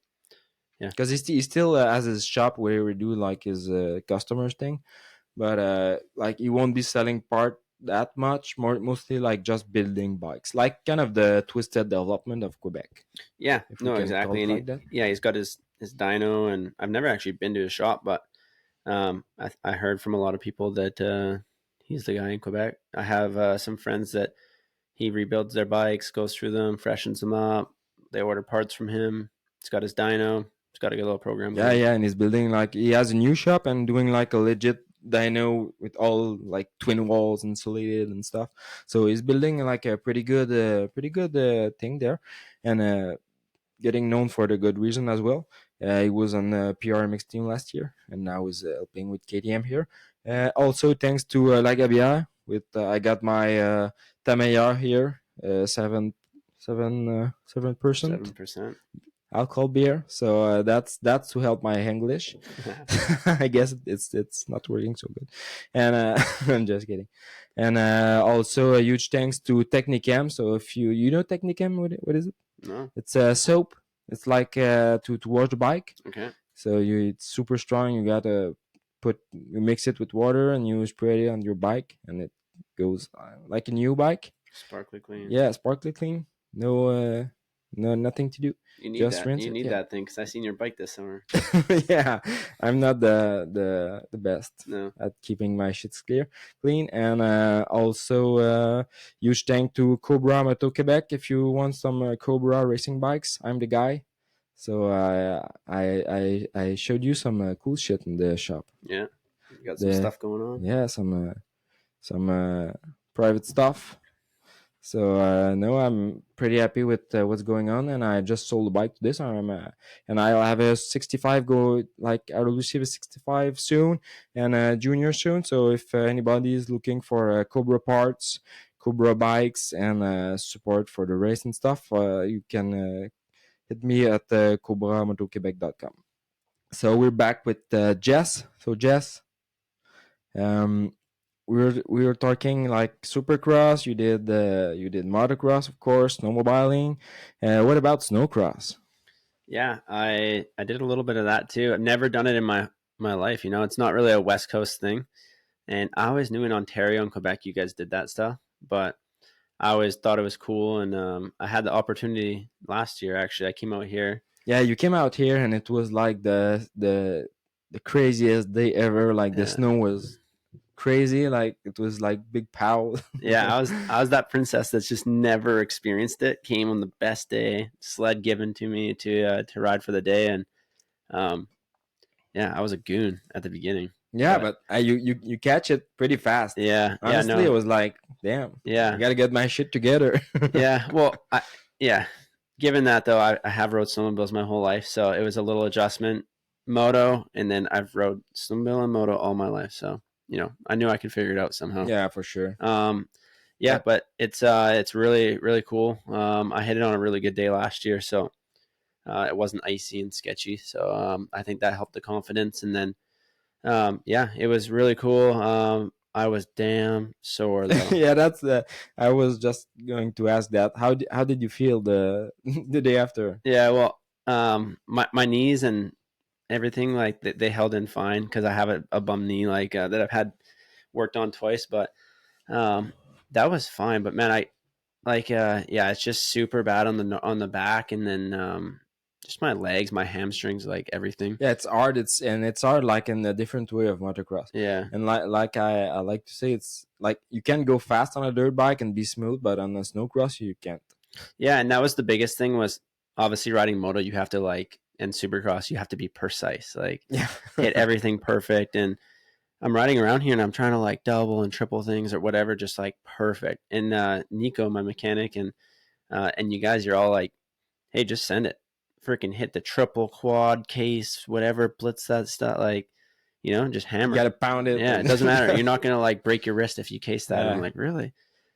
yeah. Because he still has his shop where he do like his customers thing, but like he won't be selling part that much. Mostly like just building bikes, like kind of the twisted development of Quebec, Yeah, if we no, can call exactly. it And like that. he's got his dyno, and I've never actually been to his shop, but I heard from a lot of people that he's the guy in Quebec. I have some friends that he rebuilds their bikes, goes through them, freshens them up. They order parts from him. He's got his dyno. He's got a good little program Yeah, going. yeah, and he's building like he has a new shop and doing like a legit dyno with all like twin walls insulated and stuff. So he's building like a pretty good thing there, and getting known for the good reason as well. He was on the PRMX team last year, and now is helping with KTM here. Also, thanks to Lagabiere, with I got my Tameya here, 7% 7%. alcohol beer. So that's to help my English. I guess it's not working so good, and I'm just kidding. And also a huge thanks to Technikem. So if you know Technikem, what is it? No. It's a soap. It's like to wash the bike. Okay. So it's super strong. You gotta you mix it with water and you spray it on your bike, and it goes like a new bike. Sparkly clean. Yeah, sparkly clean. No No, nothing to do. You need Just that. rinse You it. need Yeah. that thing because I seen your bike this summer. Yeah, I'm not the best No. at keeping my shits clean. And also, huge thank to Cobra Moto Quebec. If you want some Cobra racing bikes, I'm the guy. So I showed you some cool shit in the shop. Yeah. You got some The stuff going on. Yeah, some private stuff. So no, I'm pretty happy with what's going on, and I just sold the bike to this. And I'll have a 65 go. Like I will receive a 65 soon, and a junior soon. So if anybody is looking for Cobra parts, Cobra bikes, and support for the race and stuff, you can hit me at CobraMotoQuebec.com. So we're back with Jess. So Jess, um, we were talking like supercross. You did motocross, of course, snowmobiling. What about snowcross? Yeah, I did a little bit of that too. I've never done it in my life. It's not really a West Coast thing, and I always knew in Ontario and Quebec you guys did that stuff, but I always thought it was cool. And I had the opportunity last year. Actually, I came out here. Yeah, you came out here and it was like the craziest day ever. Like the Yeah, snow was crazy. Like it was like big pow. yeah. I was that princess that's just never experienced it. Came on the best day, sled given to me to ride for the day, and um, yeah, I was a goon at the beginning. Yeah, But but you catch it pretty fast. yeah, Honestly, no, it was like, damn, I yeah. gotta get my shit together. Yeah, well, yeah. Given that though, I have rode snowmobiles my whole life, so it was a little adjustment. Moto, and then I've rode snowmobile and moto all my life, so I knew I could figure it out somehow. Yeah, for sure. Yeah, Yeah. but it's really really cool. I hit it on a really good day last year, so it wasn't icy and sketchy, so I think that helped the confidence. And then yeah, it was really cool. I was damn sore though. Yeah, that's I was just going to ask that. How did you feel the the day after? Yeah, well, my knees and everything like they held in fine because I have a bum knee like that I've had worked on twice, but um, that was fine. But man, I like yeah, it's just super bad on the back, and then just my legs, my hamstrings, like everything. Yeah, it's hard. It's hard like in a different way of motocross. Yeah, And like I like to say, it's like you can go fast on a dirt bike and be smooth, but on a snowcross you can't. yeah, and that was the biggest thing was obviously riding moto. You have to like and supercross, you have to be precise, like Yeah. hit everything perfect. And I'm riding around here and I'm trying to like double and triple things or whatever, just like perfect. And Nico, my mechanic, and you guys, you're all like, hey, just send it. Freaking hit the triple quad case, whatever, blitz that stuff, like, just You hammer. gotta pound it. Yeah, it doesn't matter. You're not gonna like break your wrist if you case that. And I'm Yeah. like, really?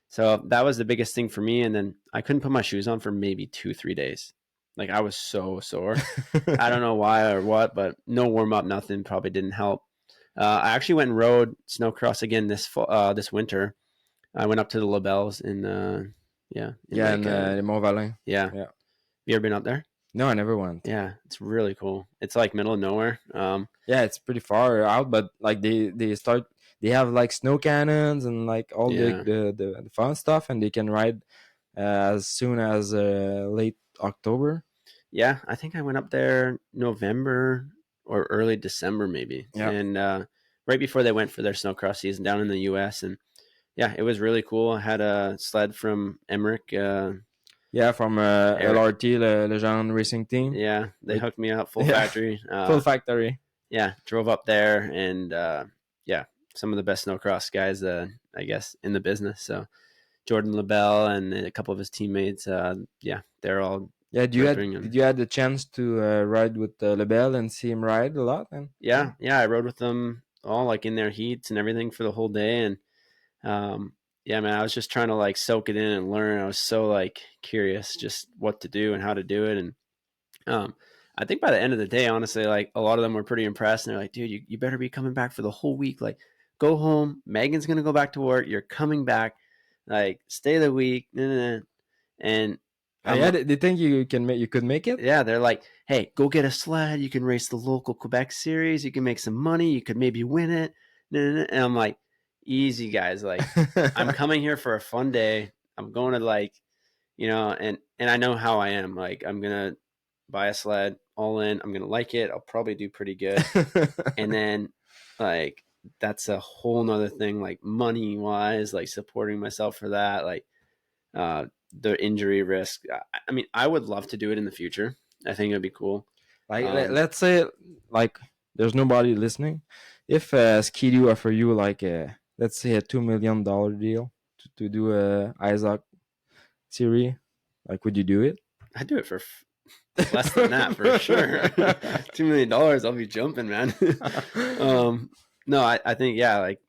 So that was the biggest thing for me. And then I couldn't put my shoes on for maybe 2-3 days. Like I was so sore. I don't know why or what, but no warm up, nothing. Probably didn't help. I actually went and rode snowcross again this winter. I went up to the Labelles in yeah, in Yeah, like and Mont Valin. yeah. Yeah. You ever been up there? No, I never went. Yeah, it's really cool. It's like middle of nowhere. Yeah, it's pretty far out, but like they have like snow cannons and like all Yeah, the fun stuff, and they can ride as soon as late October. yeah. I think I went up there November or early December maybe, Yeah. and right before they went for their snowcross season down in the U.S. And yeah, it was really cool. I had a sled from Emmerich. Yeah, from LRT, Legend Racing Team. Yeah, they Like, hooked me up full yeah, factory. full factory. Yeah, drove up there, and yeah, some of the best snowcross guys, I guess, in the business. So Jordan LaBelle and a couple of his teammates, yeah, they're all Yeah, ripping. did And you had the chance to ride with LeBel and see him ride a lot? And yeah, I rode with them all like in their heats and everything for the whole day. And yeah, man, I was just trying to like soak it in and learn. I was so like curious just what to do and how to do it. And I think by the end of the day, honestly, like a lot of them were pretty impressed. And they're like, dude, you better be coming back for the whole week. Like, go home. Megan's going to go back to work. You're coming back. Like, stay the week. Nah, nah, nah. And yeah, they think you could make it. yeah, they're like, hey, go get a sled. You can race the local Quebec series. You can make some money. You could maybe win it. Nah, nah, nah. And I'm like, easy, guys. Like, I'm coming here for a fun day. I'm going to like, you know, and I know how I am. Like, I'm gonna buy a sled all in. I'm gonna like it. I'll probably do pretty good, and then like that's a whole nother thing. Like money wise, like supporting myself for that, like the injury risk. I mean, I would love to do it in the future. I think it'd be cool. Like let's say like there's nobody listening. If Ski-Doo offer you like a, let's say, a $2 million deal to do a Isaac series, like would you do it? I'd do it for less than that for sure. $2 million, I'll be jumping, man. No, I think yeah, like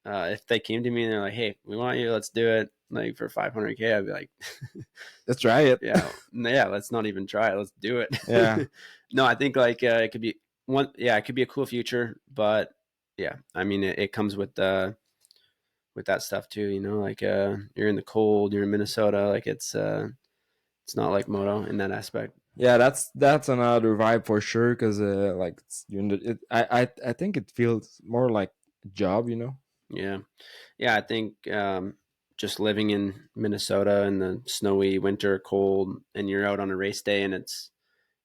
if they came to me and they're like, "Hey, we want you, let's do it," like for 500K, I'd be like, Let's try it. yeah, let's not even try it, let's do it. Yeah. No, I think like it could be one, yeah, it could be a cool future, but yeah, I mean, it comes with that stuff too, you know, like you're in the cold, you're in Minnesota, like it's not like moto in that aspect. Yeah, that's another vibe for sure. Because like you're in the, I think it feels more like a job, you know. Yeah. Yeah, I think just living in Minnesota in the snowy winter, cold, and you're out on a race day and it's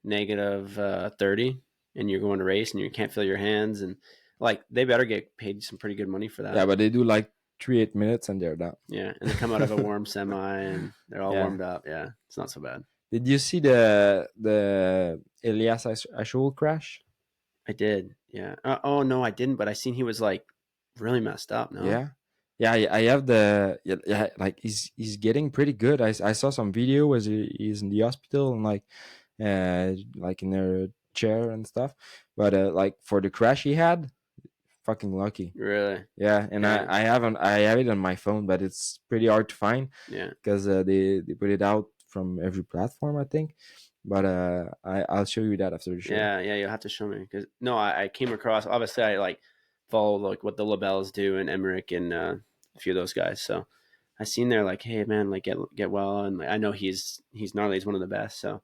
negative 30 and you're going to race and you can't feel your hands, and like they better get paid some pretty good money for Yeah, that. but they do like 3 8 minutes and they're done. Yeah, and they come out of a warm semi and they're all Yeah. warmed up. Yeah, it's not so bad. Did you see the Elias Ashul crash? I did. Yeah. Oh no, I didn't. But I seen he was like really messed up. No. Yeah. Yeah, I have the, yeah, like he's getting pretty good. I saw some video as he's in the hospital and like in a chair and stuff. But like for the crash he had, fucking lucky. Really. Yeah, and Yeah. I have it on my phone, but it's pretty hard to find Yeah. because they put it out from every platform, I think. But I'll show you that after the show. Yeah. Yeah. You'll have to show me because no, I came across. Obviously, I like follow like what the Labelles do and Emmerich and a few of those guys. So I seen there like, hey man, like get well, and like, I know he's gnarly. He's one of the best. So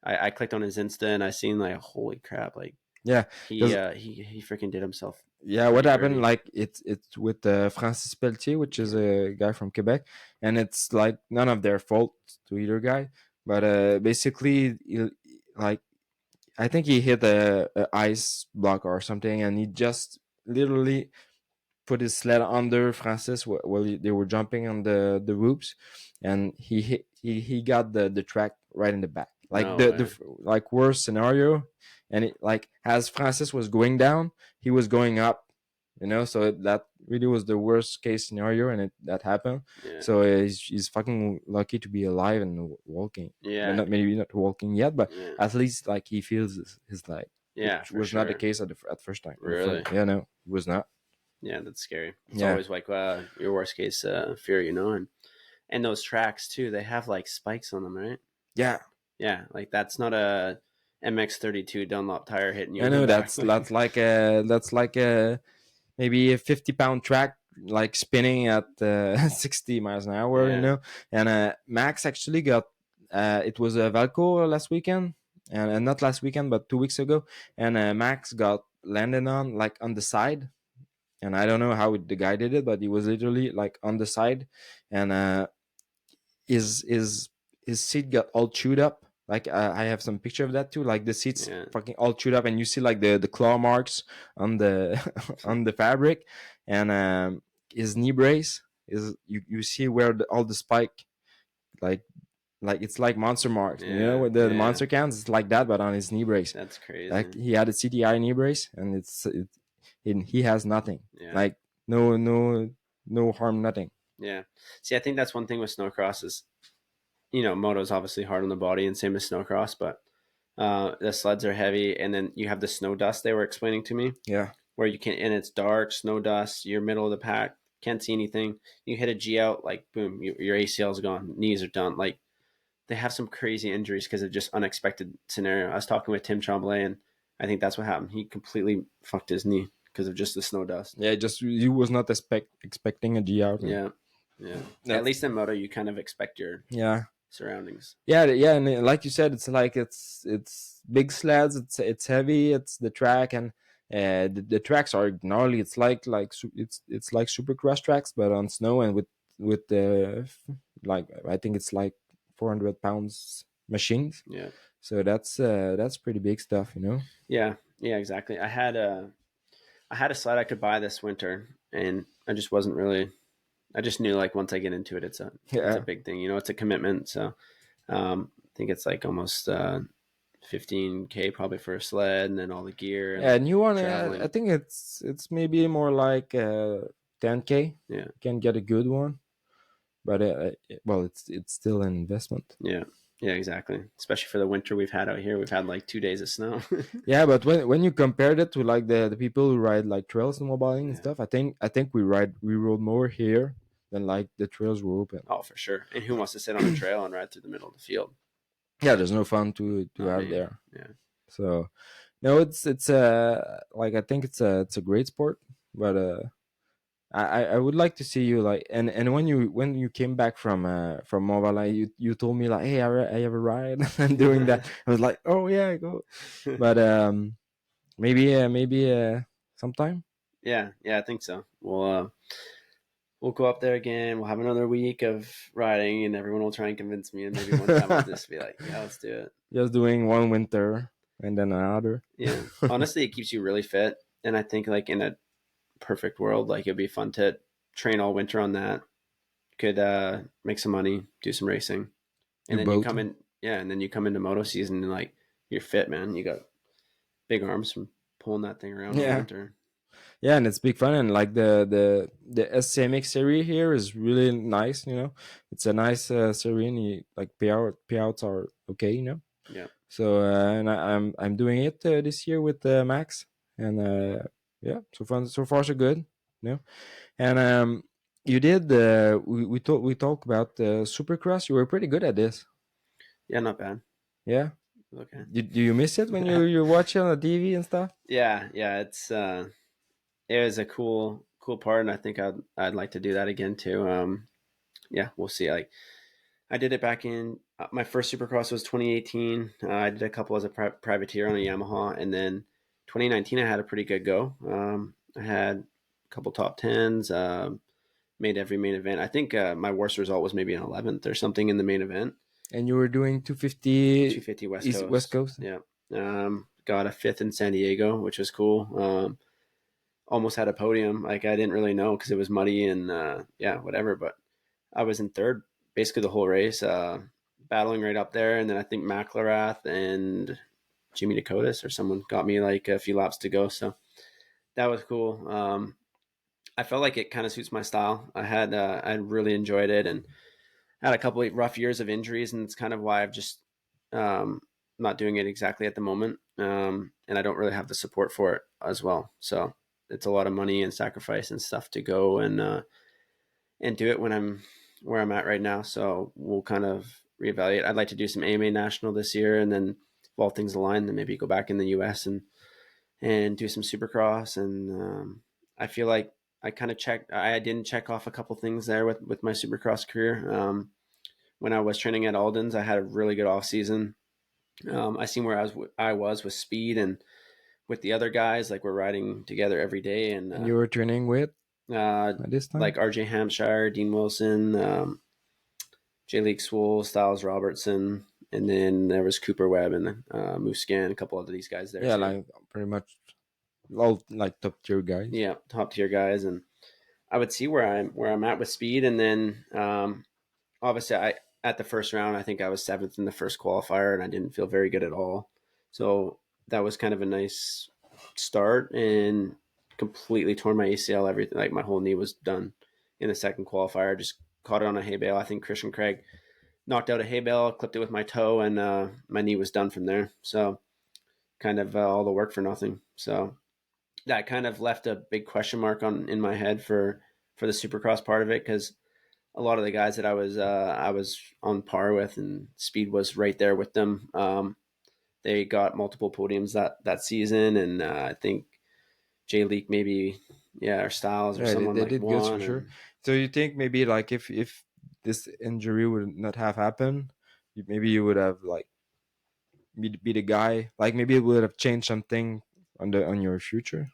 I clicked on his Insta and I seen like, holy crap, like Yeah, he 'cause- he freaking did himself. yeah. What pretty happened? dirty. Like it's with Francis Pelletier, which is a guy from Quebec, and it's like none of their fault to either guy. But basically, like I think he hit a ice block or something, and he just literally put his sled under Francis while they were jumping on the ropes, and he got the track right in the back, like No the way. like worst scenario, and it, like as Francis was going down, he was going up, you know, so that really was the worst case scenario, and that happened. Yeah. So he's fucking lucky to be alive and walking. Yeah. Not maybe not walking yet, but Yeah. at least like he feels his leg. Yeah. Which For was not the sure. case at first time. Really? Yeah, no, it was not. Yeah, that's scary. It's Yeah. always like your worst case fear, you know, and those tracks too. They have like spikes on them, right? Yeah, Yeah, like that's not a MX-32 Dunlop tire hitting you. I in the know back. that's like a maybe a 50-pound track like spinning at 60 miles an hour, Yeah. you know. And Max actually got it was a Valco last weekend, and not last weekend, but 2 weeks ago. And Max got landed on like on the side, and I don't know how the guy did it, but he was literally like on the side, and his his his seat got all chewed up. Like I have some picture of that too. Like the seats Yeah. fucking all chewed up, and you see like the claw marks on the on the fabric, and his knee brace is you see where all the spike like it's like monster marks. You know, Yeah, with the yeah. monster cans, it's like that, but on his knee brace. That's crazy. Like he had a CTI knee brace, and he has nothing. Yeah. Like no harm, nothing. Yeah. See, I think that's one thing with snowcross is, you know, moto's obviously hard on the body and same as snowcross, but the sleds are heavy, and then you have the snow dust they were explaining to me, Yeah. where you can, and it's dark, snow dust, you're middle of the pack, can't see anything. You hit a G out, like boom, your ACL's gone, knees are done. Like they have some crazy injuries because of just unexpected scenario. I was talking with Tim Tremblay, and I think that's what happened. He completely fucked his knee because of just the snow dust. Yeah, just you was not expecting a G out. Yeah. Yeah. At least in moto, you kind of expect your Yeah. surroundings. Yeah, and like you said, it's like it's big sleds. It's heavy. It's the track, and the tracks are gnarly. It's like it's like supercross tracks, but on snow and with like I think it's like 400 pounds machines. Yeah. So that's pretty big stuff, you know. Yeah. Yeah, exactly. I had a sled I could buy this winter, and I just wasn't really. I just knew like once I get into it, it's a Yeah. big thing. You know, it's a commitment. So I think it's like almost 15K probably for a sled, and then all the gear Yeah, and and you want to? I traveling. think it's maybe more like 10K. Yeah, You can get a good one, but well, it's still an investment. yeah, yeah, exactly. Especially for the winter we've had out here, we've had like 2 days of snow. Yeah, but when you compared it to like the people who ride like trails and snowmobiling and Yeah. stuff, I think we rode more here than like the trails were open. Oh, for sure. And who wants to sit on a trail and ride through the middle of the field? Yeah, there's no fun to Not have me. there. Yeah, So no, it's like I think it's a great sport, but I would like to see you like and when you came back from mobile, like, you told me like, hey, I have a ride and doing that. I was like, oh yeah, go. But maybe sometime. yeah, yeah. I think so. We'll go up there again. We'll have another week of riding, and everyone will try and convince me. And maybe one time I'll just be like, "Yeah, let's do it." Just doing one winter and then another. Yeah, honestly, it keeps you really fit, and I think like in a perfect world, like it'd be fun to train all winter on that. Could make some money, do some racing, and Do then you both. come in, yeah, and then you come into moto season and like you're fit, man. You got big arms from pulling that thing around all Yeah. winter. Yeah, and it's big fun, and like the SCMX series here is really nice. You know, it's a nice series, and like payouts are okay. You know, Yeah, so and I'm doing it this year with Max, and yeah, so far so good. You know, and you did we talked about Supercross. You were pretty good at this. yeah, not bad. Yeah, Okay. do you miss it when you watch it on the TV and stuff? Yeah, yeah, it was a cool part, and I think I'd like to do that again too. Yeah, we'll see. Like I did it back in my first Supercross was 2018. I did a couple as a privateer on a Yamaha, and then 2019 I had a pretty good go. I had a couple top tens, made every main event. I think my worst result was maybe an 11th or something in the main event. And you were doing 250 250 West East West Coast. Coast. Yeah. Got a fifth in San Diego, which was cool. Almost had a podium. Like I didn't really know because it was muddy and yeah, whatever. But I was in third basically the whole race, battling right up there. And then I think McLarath and Jimmy Dakotas or someone got me like a few laps to go. So that was cool. I felt like it kind of suits my style. I really enjoyed it and had a couple of rough years of injuries, and it's kind of why I've just um, not doing it exactly at the moment. And I don't really have the support for it as well. So it's a lot of money and sacrifice and stuff to go and do it when I'm where I'm at right now. So we'll kind of reevaluate. I'd like to do some AMA National this year, and then if all things align, then maybe go back in the US and do some Supercross. And I feel like I kind of checked. I didn't check off a couple things there with my Supercross career. When I was training at Alden's, I had a really good off season. I seen where I was with speed and with the other guys. Like we're riding together every day, and And you were training with at this time? like RJ Hampshire, Dean Wilson, J League Swoole, Styles Robertson, and then there was Cooper Webb and Moose Scan, a couple of these guys there Yeah, too. like pretty much all like top tier guys. Yeah, top tier guys, and I would see where I'm at with speed, and then obviously I at the first round I think I was seventh in the first qualifier, and I didn't feel very good at all. So that was kind of a nice start, and completely torn my ACL. Everything like my whole knee was done in the second qualifier. Just caught it on a hay bale. I think Christian Craig knocked out a hay bale, clipped it with my toe, and my knee was done from there. So kind of all the work for nothing. So that kind of left a big question mark on in my head for the Supercross part of it because a lot of the guys that I was on par with and speed was right there with them. They got multiple podiums that season, and I think Jay Leak maybe or Styles or Yeah, someone they like did good for won. sure. And So you think maybe like if this injury would not have happened, maybe you would have like be the guy. Like maybe it would have changed something on your future.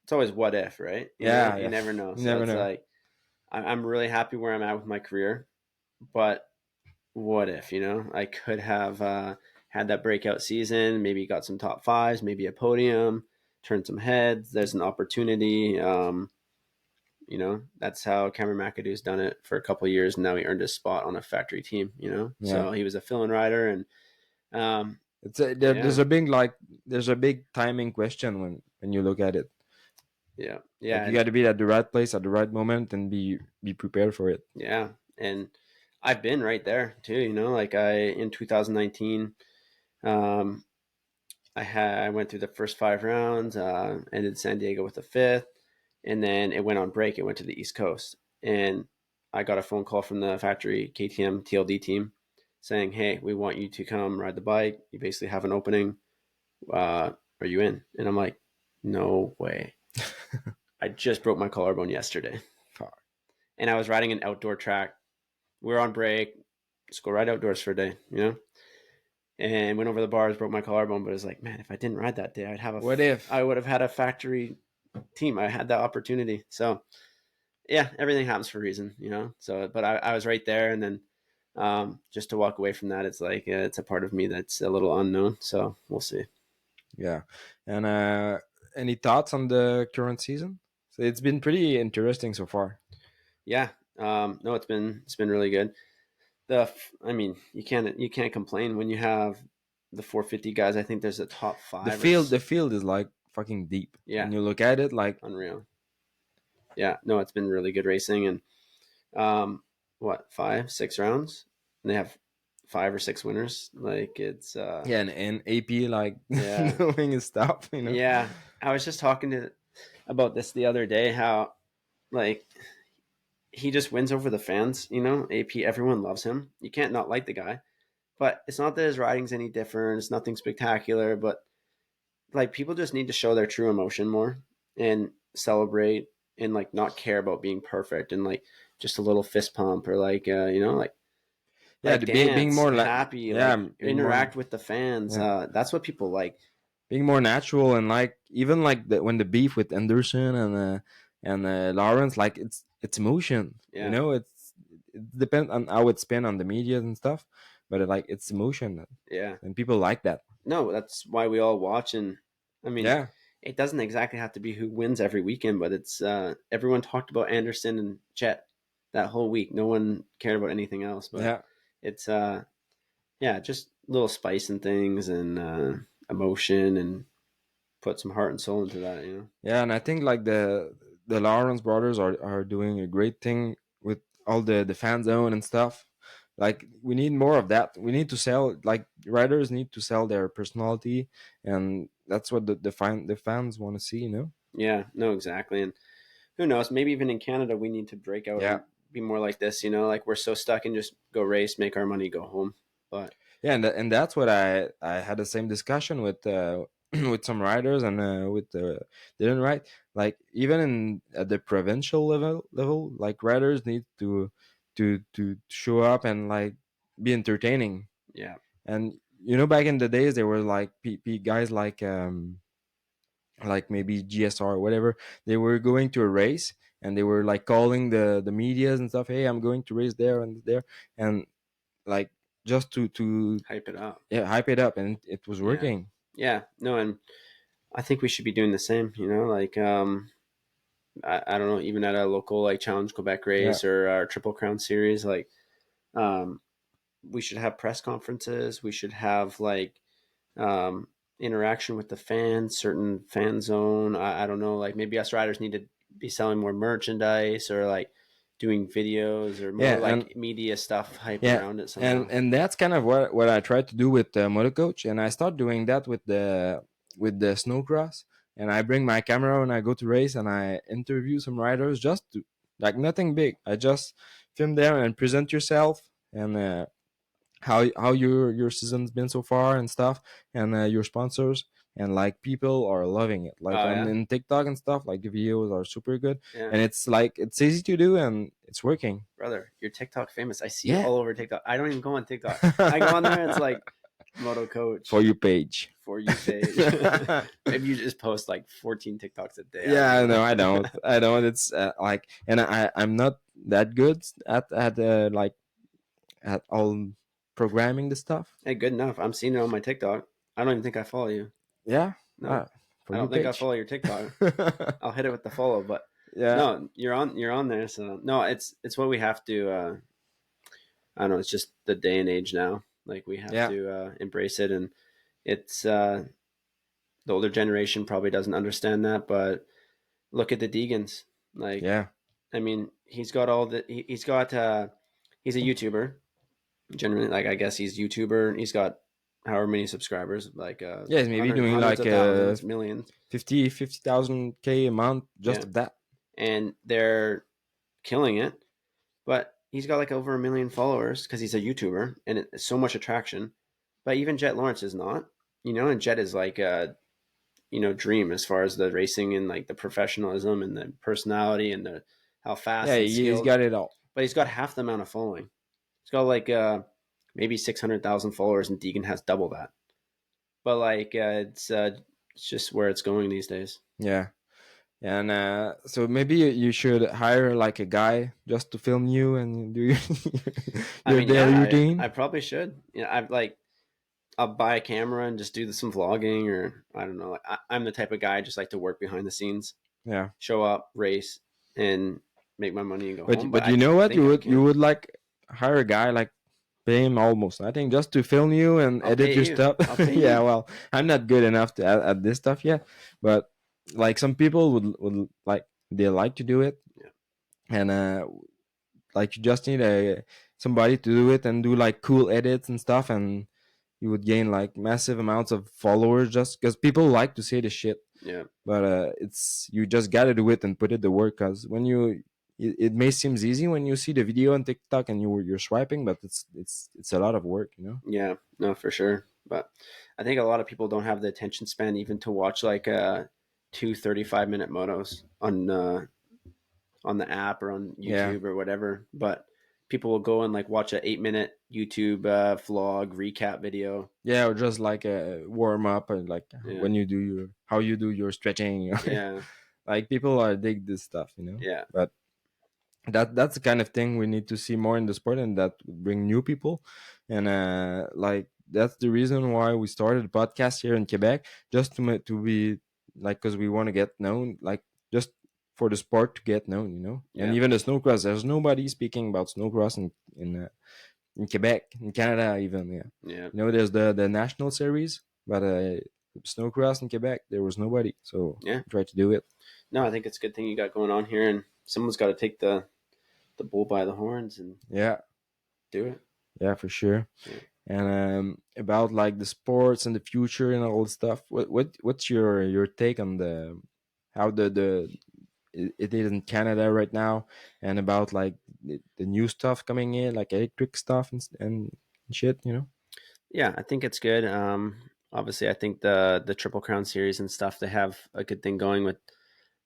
it's always what if, right? Yeah, You yeah. never know. You So never it's know. like I'm really happy where I'm at with my career, but what if, I could have had that breakout season, maybe got some top fives, maybe a podium, turned some heads. There's an opportunity. That's how Cameron McAdoo's done it for a couple of years. And now he earned his spot on a factory team, Yeah. So he was a fill-in rider. And There's a big timing question when you look at it. Yeah. Like you got to be at the right place at the right moment and be prepared for it. Yeah. And I've been right there too, like in 2019, I went through the first 5 rounds, ended San Diego with the fifth, and then it went on break. It went to the East Coast, and I got a phone call from the factory KTM TLD team saying, "Hey, we want you to come ride the bike. You basically have an opening. Are you in?" And I'm like, "No way." I just broke my collarbone yesterday. Fuck. And I was riding an outdoor track. We were on break. Let's go ride outdoors for a day, And went over the bars, broke my collarbone. But it was like, man, if I didn't ride that day, I would have had a factory team. I had that opportunity. So yeah, everything happens for a reason, So, but I was right there, and then just to walk away from that, it's like it's a part of me that's a little unknown. So we'll see. Yeah, and any thoughts on the current season? So it's been pretty interesting so far. Yeah, no, it's been really good. I mean, you can't complain when you have the 450 guys. I think there's a top five. The field is like fucking deep. Yeah, when you look at it, like unreal. Yeah, no, it's been really good racing, and what 5-6 rounds, and they have 5 or 6 winners. Like it's yeah, and AP like doing his stuff. Yeah, I was just talking about this the other day. How like he just wins over the fans. AP, everyone loves him. You can't not like the guy. But it's not that his riding's any different. It's nothing spectacular. But like people just need to show their true emotion more and celebrate and like not care about being perfect and like just a little fist pump or like like dance, being more happy, like interact with the fans. Yeah. That's what people like. Being more natural and like even like when the beef with Anderson and Lawrence, like it's emotion. Yeah. It depends on how it's been on the media and stuff, but it's emotion. Yeah, and people like that. No, that's why we all watch. And I mean, Yeah, it doesn't exactly have to be who wins every weekend, but it's everyone talked about Anderson and Chet that whole week. No one cared about anything else. But yeah, it's just little spice and things and emotion and put some heart and soul into that. yeah. And I think like the Lawrence brothers are doing a great thing with all the fan zone and stuff. Like we need more of that. We need to sell, like riders need to sell their personality, and that's what the fans want to see. Yeah, no, exactly. And who knows? Maybe even in Canada, we need to break out and be more like this. Like we're so stuck and just go race, make our money, go home. But yeah, and that's what I had the same discussion with with some riders and with didn't ride, like even in at the provincial level, like riders need to show up and like be entertaining. yeah, And back in the days there were like guys like maybe GSR or whatever. They were going to a race and they were like calling the medias and stuff, hey, I'm going to race there and there, and like just to hype it up. Yeah, hype it up, and it was working. Yeah, no, and I think we should be doing the same. Like I don't know, even at a local like Challenge Quebec race or our Triple Crown series, like we should have press conferences. We should have like interaction with the fans, certain fan zone. I don't know, like maybe us riders need to be selling more merchandise or like doing videos or more media stuff hype around it somehow. And that's kind of what I tried to do with Motocoach, and I start doing that with the snowcross. And I bring my camera and I go to race and I interview some riders, just to like nothing big. I just film there and present yourself and how your season's been so far and stuff, and your sponsors, and like people are loving it, like in TikTok and stuff. Like the videos are super good, and it's like it's easy to do and it's working. Brother, you're TikTok famous. I see it all over TikTok. I don't even go on TikTok. I go on there and it's like Motocoach for you page. Maybe you just post like 14 TikToks a day. Yeah, no, I don't. It's like, and I'm not that good at like at all programming the stuff. Hey, good enough. I'm seeing it on my TikTok. I don't even think I follow you. Yeah, No, for I you don't think I page. follow your TikTok. I'll hit it with the follow, but Yeah, no, you're on there. So no, it's what we have to. I don't know. It's just the day and age now. Like we have yeah, to embrace it, and it's the older generation probably doesn't understand that. But look at the Degans. Like, yeah. I mean, he's got all the. He's got. He's a YouTuber. Generally, like I guess he's YouTuber. He's got however many subscribers, like Yeah, he's maybe doing hundreds like of thousands, millions. 50,000 K a month just Yeah, of that. and they're killing it. But he's got like over 1 million followers because he's a YouTuber, and it's so much attraction. But even Jet Lawrence is not, and Jet is like a dream as far as the racing and like the professionalism and the personality and the how fast Yeah, and he's skilled. got it all. But he's got half the amount of following. He's got like maybe 600,000 followers, and Deegan has double that. But like it's just where it's going these days. Yeah. And so maybe you should hire like a guy just to film you and do your, I your mean, daily yeah, I routine. probably should. I've like I'll buy a camera and just do some vlogging, or I don't know. I'm the type of guy I just like to work behind the scenes, Yeah, show up, race, and make my money and go but home. But I you know what? think I You can. would like hire a guy like pay him almost. I think just to film you and I'll edit pay your you. stuff. I'll pay Yeah, you. well, I'm not good enough to at this stuff yet, but like some people would like they like to do it, Yeah. and like you just need a somebody to do it and do like cool edits and stuff, and you would gain like massive amounts of followers just because people like to say the shit. Yeah. But it's you just gotta do it and put it to work, because when it may seems easy when you see the video on TikTok and you're swiping, but it's a lot of work, you know. Yeah. No, for sure. But I think a lot of people don't have the attention span even to watch like two 35-minute motos on the app or on Yeah, YouTube or whatever. But people will go and like watch a 8-minute YouTube vlog recap video. yeah, or just like a warm up and like Yeah. when you do your how you do your stretching. Yeah. Like people are dig this stuff, you know. Yeah. But that's the kind of thing we need to see more in the sport, and that would bring new people. And like that's the reason why we started a podcast here in Quebec, just to be like, because we want to get known, like just for the sport to get known, you know. And Yeah. even the snowcross, there's nobody speaking about snowcross in Quebec, in Canada, even. Yeah, Yeah. you know, there's the national series, but snowcross in Quebec, there was nobody, so Yeah. try to do it. No, I think it's a good thing you got going on here, and someone's got to take the bull by the horns and Yeah, do it. yeah, for sure. Yeah. And about like the sports and the future and all the stuff. What's your take on the how it is in Canada right now, and about like the new stuff coming in, like electric stuff and shit, you know? Yeah, I think it's good. Obviously, I think the Triple Crown series and stuff, they have a good thing going with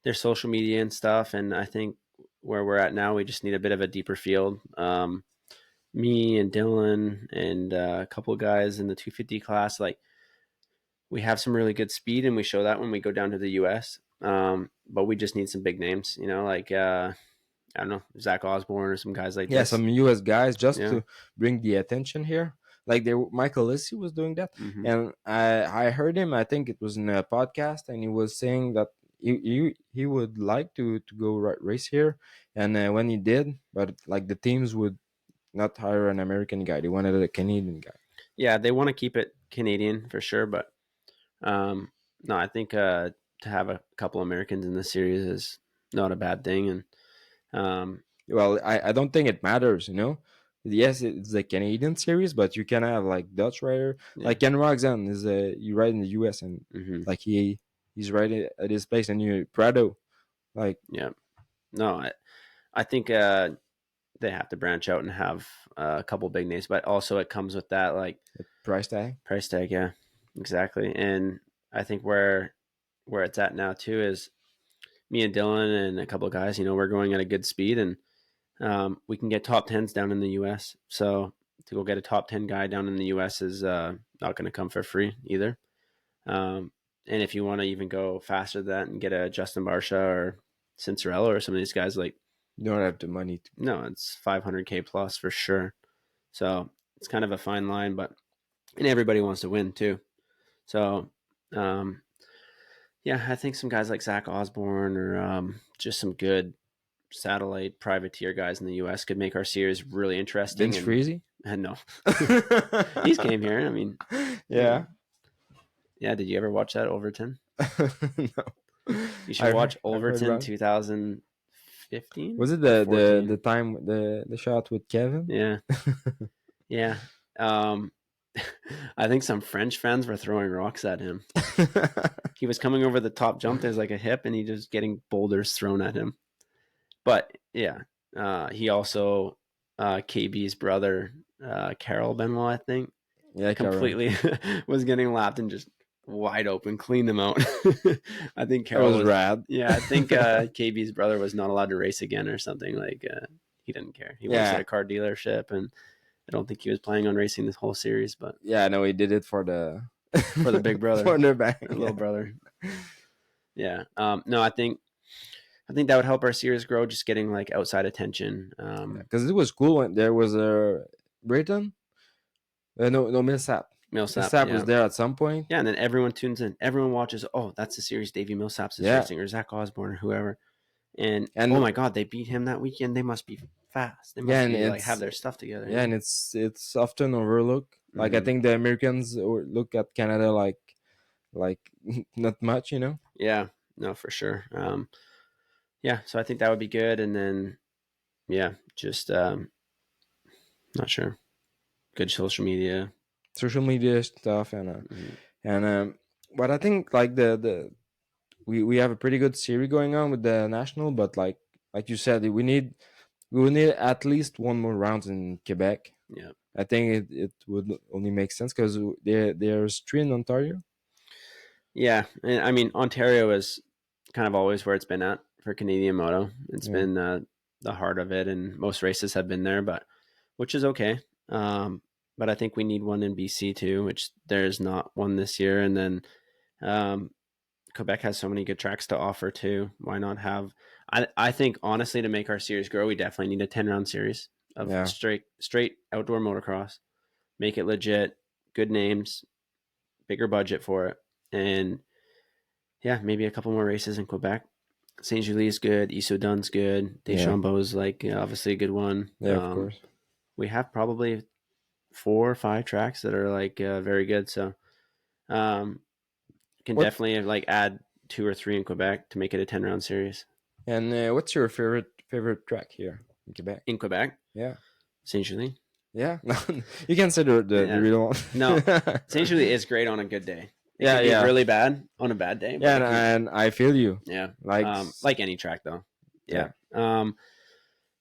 their social media and stuff. And I think where we're at now, we just need a bit of a deeper field. Me and Dylan and a couple of guys in the 250 class, like we have some really good speed, and we show that when we go down to the US. But we just need some big names, like I don't know, Zach Osborne or some guys like Yeah, this. some US guys just Yeah. to bring the attention here. Like Michael Lissy was doing that, Hmm. and I heard him. I think it was in a podcast, and he was saying that he would like to go race here, and when he did, but like the teams would not hire an American guy; they wanted a Canadian guy. Yeah, they want to keep it Canadian for sure, but no, I think to have a couple Americans in the series is not a bad thing, and um, Well, I don't think it matters, you know. Yes, it's the Canadian series, but you can have like Dutch rider, yeah, like Ken Roxanne is you ride in the US, and hmm like he's riding at his place, and you Prado, like yeah. No, I think they have to branch out and have a couple big names, but also it comes with that like price tag. price tag. Yeah, exactly. And I think where it's at now too is me and Dylan and a couple of guys. We're going at a good speed, and we can get top tens down in the U.S. So to go get a top 10 guy down in the U.S. is not going to come for free either. And if you want to even go faster than that and get a Justin Barsha or Cincerello or some of these guys, like You don't have the money to. no, it's 500K plus for sure. So it's kind of a fine line, and everybody wants to win too. So, yeah, I think some guys like Zach Osborne or just some good satellite privateer guys in the U.S. could make our series really interesting. Vince Freezy? And no, he's came here. I mean, yeah. Did you ever watch that Overton? No. You should watch Overton 2015. Was it the time the shot with Kevin? Yeah, yeah. I think some French fans were throwing rocks at him. He was coming over the top jump. There's like a hip, and he just getting boulders thrown at him. But yeah, he also KB's brother, Carol Benoit, I think, completely was getting lapped and just wide open, cleaned them out. I think Carol was rad. Yeah, I think KB's brother was not allowed to race again or something. Like he didn't care. He works at a car dealership, and I don't think he was planning on racing this whole series. But yeah, no, he did it for the big brother, for the back, little brother. Yeah. No, I think that would help our series grow, just getting like outside attention. Because it was cool when there was a Britain. No, Millsap. Millsap was there at some point. Yeah, and then everyone tunes in. Everyone watches. Oh, that's the series Davey Millsap's racing, or Zach Osborne, or whoever. And oh my God, they beat him that weekend. They must be fast. They must be, like, have their stuff together. Yeah, and it's often overlooked. Like I think the Americans look at Canada like not much, you know. Yeah, no, for sure. Yeah, so I think that would be good. And then, yeah, just not sure. Good social media stuff, and but I think like we have a pretty good series going on with the national, but like you said, we will need at least one more round in Quebec. Yeah, I think it would only make sense because there's 3 in Ontario. Yeah, and I mean Ontario is kind of always where it's been at for Canadian Moto. It's been the heart of it, and most races have been there, but which is okay. But I think we need one in BC too, which there's not one this year. And then Quebec has so many good tracks to offer too. Why not have? I think honestly, to make our series grow, we definitely need a 10-round series of straight outdoor motocross. Make it legit, good names, bigger budget for it, and yeah, maybe a couple more races in Quebec. Saint Julie is good. Issoudun's good. Deschambault's like obviously a good one. Yeah, of course. We have probably 4 or 5 tracks that are like very good. So can definitely like add 2 or 3 in Quebec to make it a 10-round series. And what's your favorite track here in Quebec? In Quebec? Yeah. Saint Julie. Yeah. You consider the real one. No. Saint Julie is great on a good day. It can be really bad on a bad day. Yeah, and I feel you. Yeah. Like any track though. Yeah.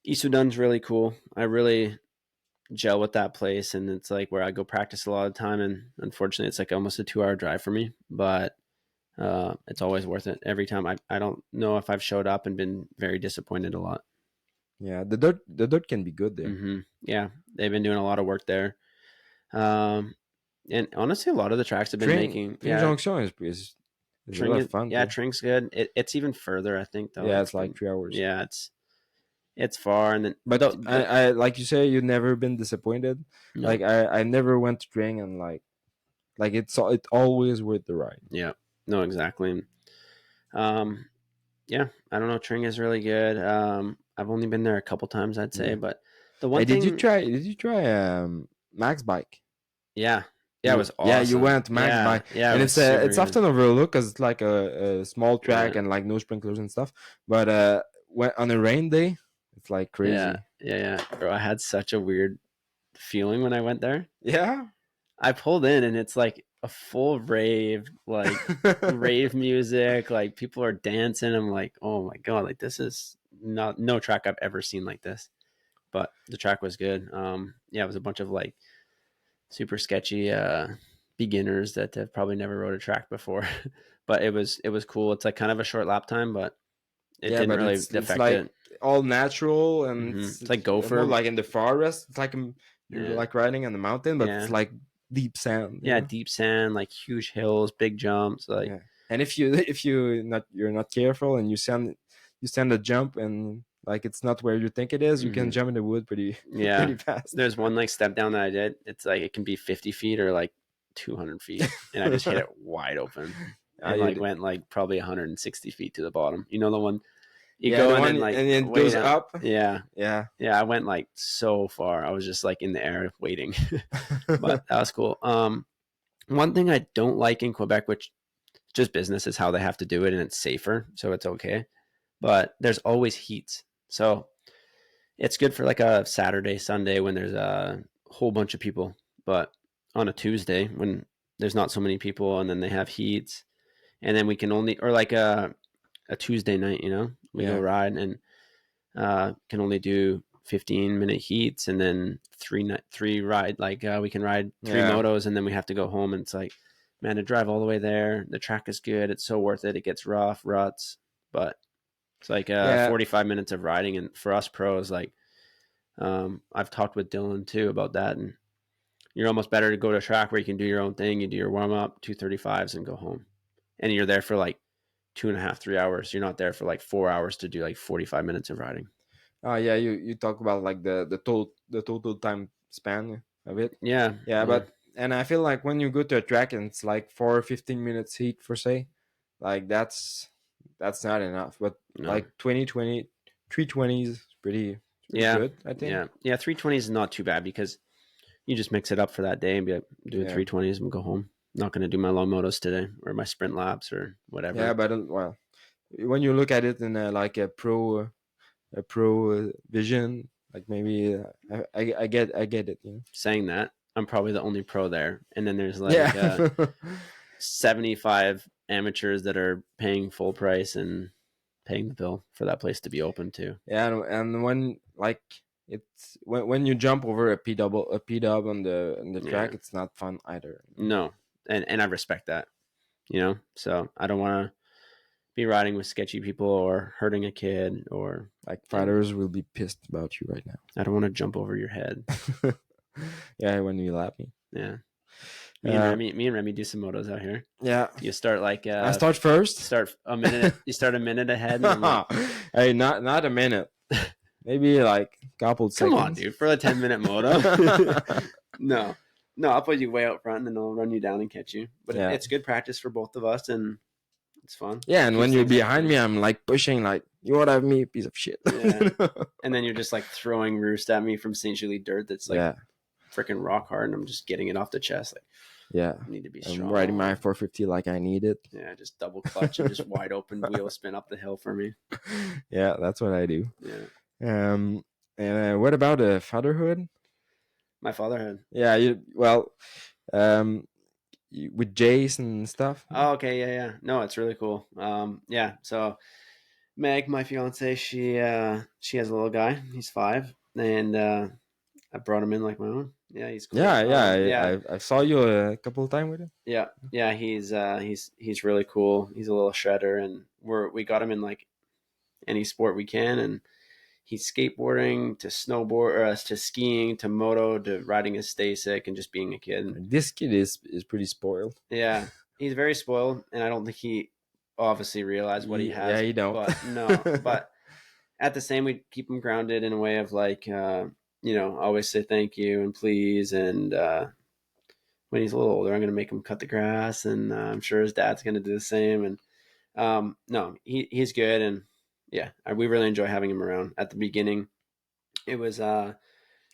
Issoudun's really cool. I really gel with that place, and it's like where I go practice a lot of the time, and unfortunately it's like almost a 2-hour drive for me, but it's always worth it every time. I don't know if I've showed up and been very disappointed a lot. Yeah, the dirt can be good there. Mm-hmm. Yeah, they've been doing a lot of work there. And honestly, a lot of the tracks have been making. Junction is a lot of fun. Yeah, Trink's good. It's even further, I think. Though. Yeah, it's like 3 hours. Yeah, it's far, and then. But I like you say, you've never been disappointed. No. Like I never went to Tring and like it's always worth the ride. Yeah, no, exactly. Yeah, I don't know. Tring is really good. I've only been there a couple times, I'd say, but the one thing. Did you try Max Bike? Yeah. Yeah, it was awesome. Yeah, you went Max Bike. Yeah, and it's often overlooked because it's like a small track and like no sprinklers and stuff. But when on a rain day, it's like crazy. Yeah. Bro, I had such a weird feeling when I went there. Yeah. I pulled in and it's like a full rave, like rave music, like people are dancing. I'm like, oh my God, like this is no track I've ever seen like this. But the track was good. Yeah, it was a bunch of like super sketchy beginners that have probably never rode a track before. But it was cool. It's like kind of a short lap time, but it didn't really affect like it. All natural and it's like gopher, like in the forest. It's like you're like riding on the mountain, but it's like deep sand. Yeah, deep sand, like huge hills, big jumps, like. And if you're not careful and you send a jump and like it's not where you think it is, you can Mhm. jump in the wood pretty Yeah. pretty fast. There's one like step down that I did. It's like it can be 50 feet or like 200 feet, and I just hit it wide open and like went like probably 160 feet to the bottom. You know the one you yeah, go the and one then and like it way goes down. up. Yeah, Yeah. yeah. I went like so far. I was just like in the air waiting, but that was cool. One thing I don't like in Quebec, which just business, is how they have to do it, and it's safer, so it's okay. But there's always heats, so it's good for like a Saturday, Sunday when there's a whole bunch of people. But on a Tuesday when there's not so many people, and then they have heats, and then we can only, or like a Tuesday night, we go Yeah. ride and can only do 15-minute heats, and then three ride, like we can ride three Yeah. motos, and then we have to go home. And it's like, man, to drive all the way there, the track is good, it's so worth it. It gets rough ruts, but it's like Yeah. 45 minutes of riding. And for us pros, like I've talked with Dylan too about that, and you're almost better to go to a track where you can do your own thing. You do your warm up 235s and go home, and you're there for like 2.5 3 hours. You're not there for like 4 hours to do like 45 minutes of riding. Yeah, you talk about like the total time span of it. Yeah, Yeah, yeah. but and I feel like when you go to a track and it's like 15 minutes heat for say, like that's not enough. But No. like 2020 320 is pretty Yeah, good, I think. yeah. 320s is not too bad because you just mix it up for that day and be like doing Yeah. 320s and go home. Not going to do my long motos today or my sprint laps or whatever. Yeah, but well, when you look at it in like a pro vision, like maybe I get it, you know. Saying that, I'm probably the only pro there, and then there's like Yeah. 75 amateurs that are paying full price and paying the bill for that place to be open too. Yeah, and when like it's when you jump over a P dub on the track, Yeah. it's not fun either. No, and I respect that, so I don't want to be riding with sketchy people or hurting a kid, or Like fighters will be pissed about you right now. I don't want to jump over your head. Yeah, when you lap me. Yeah. Me and Remy do some motos out here. Yeah. You start like I start first. You start a minute ahead. And like, hey, not a minute. Maybe like a couple seconds. Come on, dude, for a 10-minute moto. No, I'll put you way out front and then I'll run you down and catch you. But Yeah. it's good practice for both of us, and it's fun. Yeah, and when you're behind me, I'm like pushing, like, you want to have me, piece of shit. Yeah. And then you're just like throwing roost at me from St. Julie dirt that's like freaking rock hard, and I'm just getting it off the chest. Like, yeah, I need to be strong. I'm riding my 450 like I need it. Yeah, just double clutch and just wide open wheel spin up the hill for me. Yeah, that's what I do. Yeah. And what about fatherhood? My fatherhood. Yeah, with Jace and stuff. Oh, okay, yeah. No, it's really cool. Yeah. So Meg, my fiance, she has a little guy. He's 5, and I brought him in like my own. Yeah, he's cool. Yeah. I saw you a couple of times with him. Yeah. He's really cool. He's a little shredder, and we got him in like any sport we can, and he's skateboarding to snowboard, to skiing, to moto, to riding his Dspec, and just being a kid. This kid is pretty spoiled. Yeah, he's very spoiled, and I don't think he obviously realized what he has. Yeah, he don't. But no, but at the same, we keep him grounded in a way of like, always say thank you and please. And when he's a little older, I'm going to make him cut the grass, and I'm sure his dad's going to do the same. And no, he's good, and yeah, we really enjoy having him around. At the beginning, it was like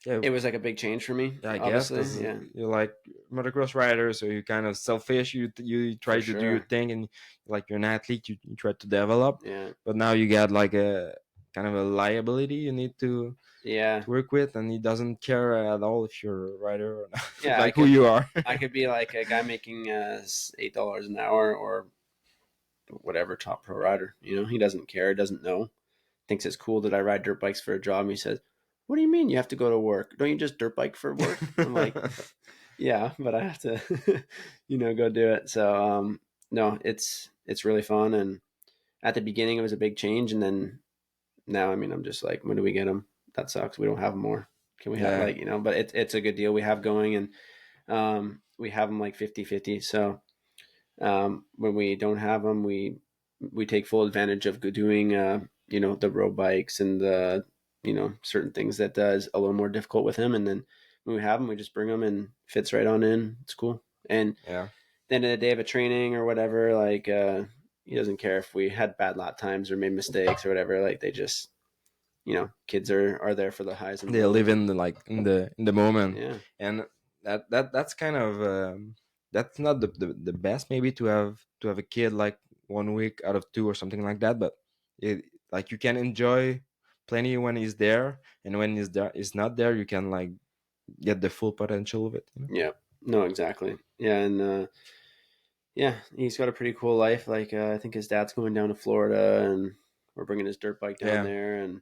a big change for me. Yeah, I guess. Yeah, you're like motocross rider, so you're kind of selfish. You try to do your thing, and like you're an athlete, you try to develop. Yeah. But now you got like a kind of a liability you need to work with, and he doesn't care at all if you're a rider or not. Yeah, like who you are. I could be like a guy making $8 an hour or whatever, top pro rider. He doesn't care, doesn't know, thinks it's cool that I ride dirt bikes for a job. And he says, "What do you mean you have to go to work? Don't you just dirt bike for work?" I'm like, yeah, but I have to, go do it. So, no, it's really fun. And at the beginning, it was a big change. And then now, I'm just like, when do we get them? That sucks. We don't have more. Can we have but it's a good deal we have going. And we have them like 50-50. So when we don't have them, we take full advantage of doing the road bikes and the, certain things that is a little more difficult with him. And then when we have him, we just bring him and fits right on in. It's cool. And Yeah. then at the day of a training or whatever, like he doesn't care if we had bad lap times or made mistakes or whatever. Like they just, kids are there for the highs and They lows. live in the moment. Yeah. And that's kind of that's not the best, maybe, to have a kid like 1 week out of 2 or something like that, but it, like, you can enjoy plenty when he's there, and when he's not there, you can like get the full potential of it, you know? Yeah. No, exactly. Yeah. And yeah, he's got a pretty cool life. Like I think his dad's going down to Florida, and we're bringing his dirt bike down Yeah. there. And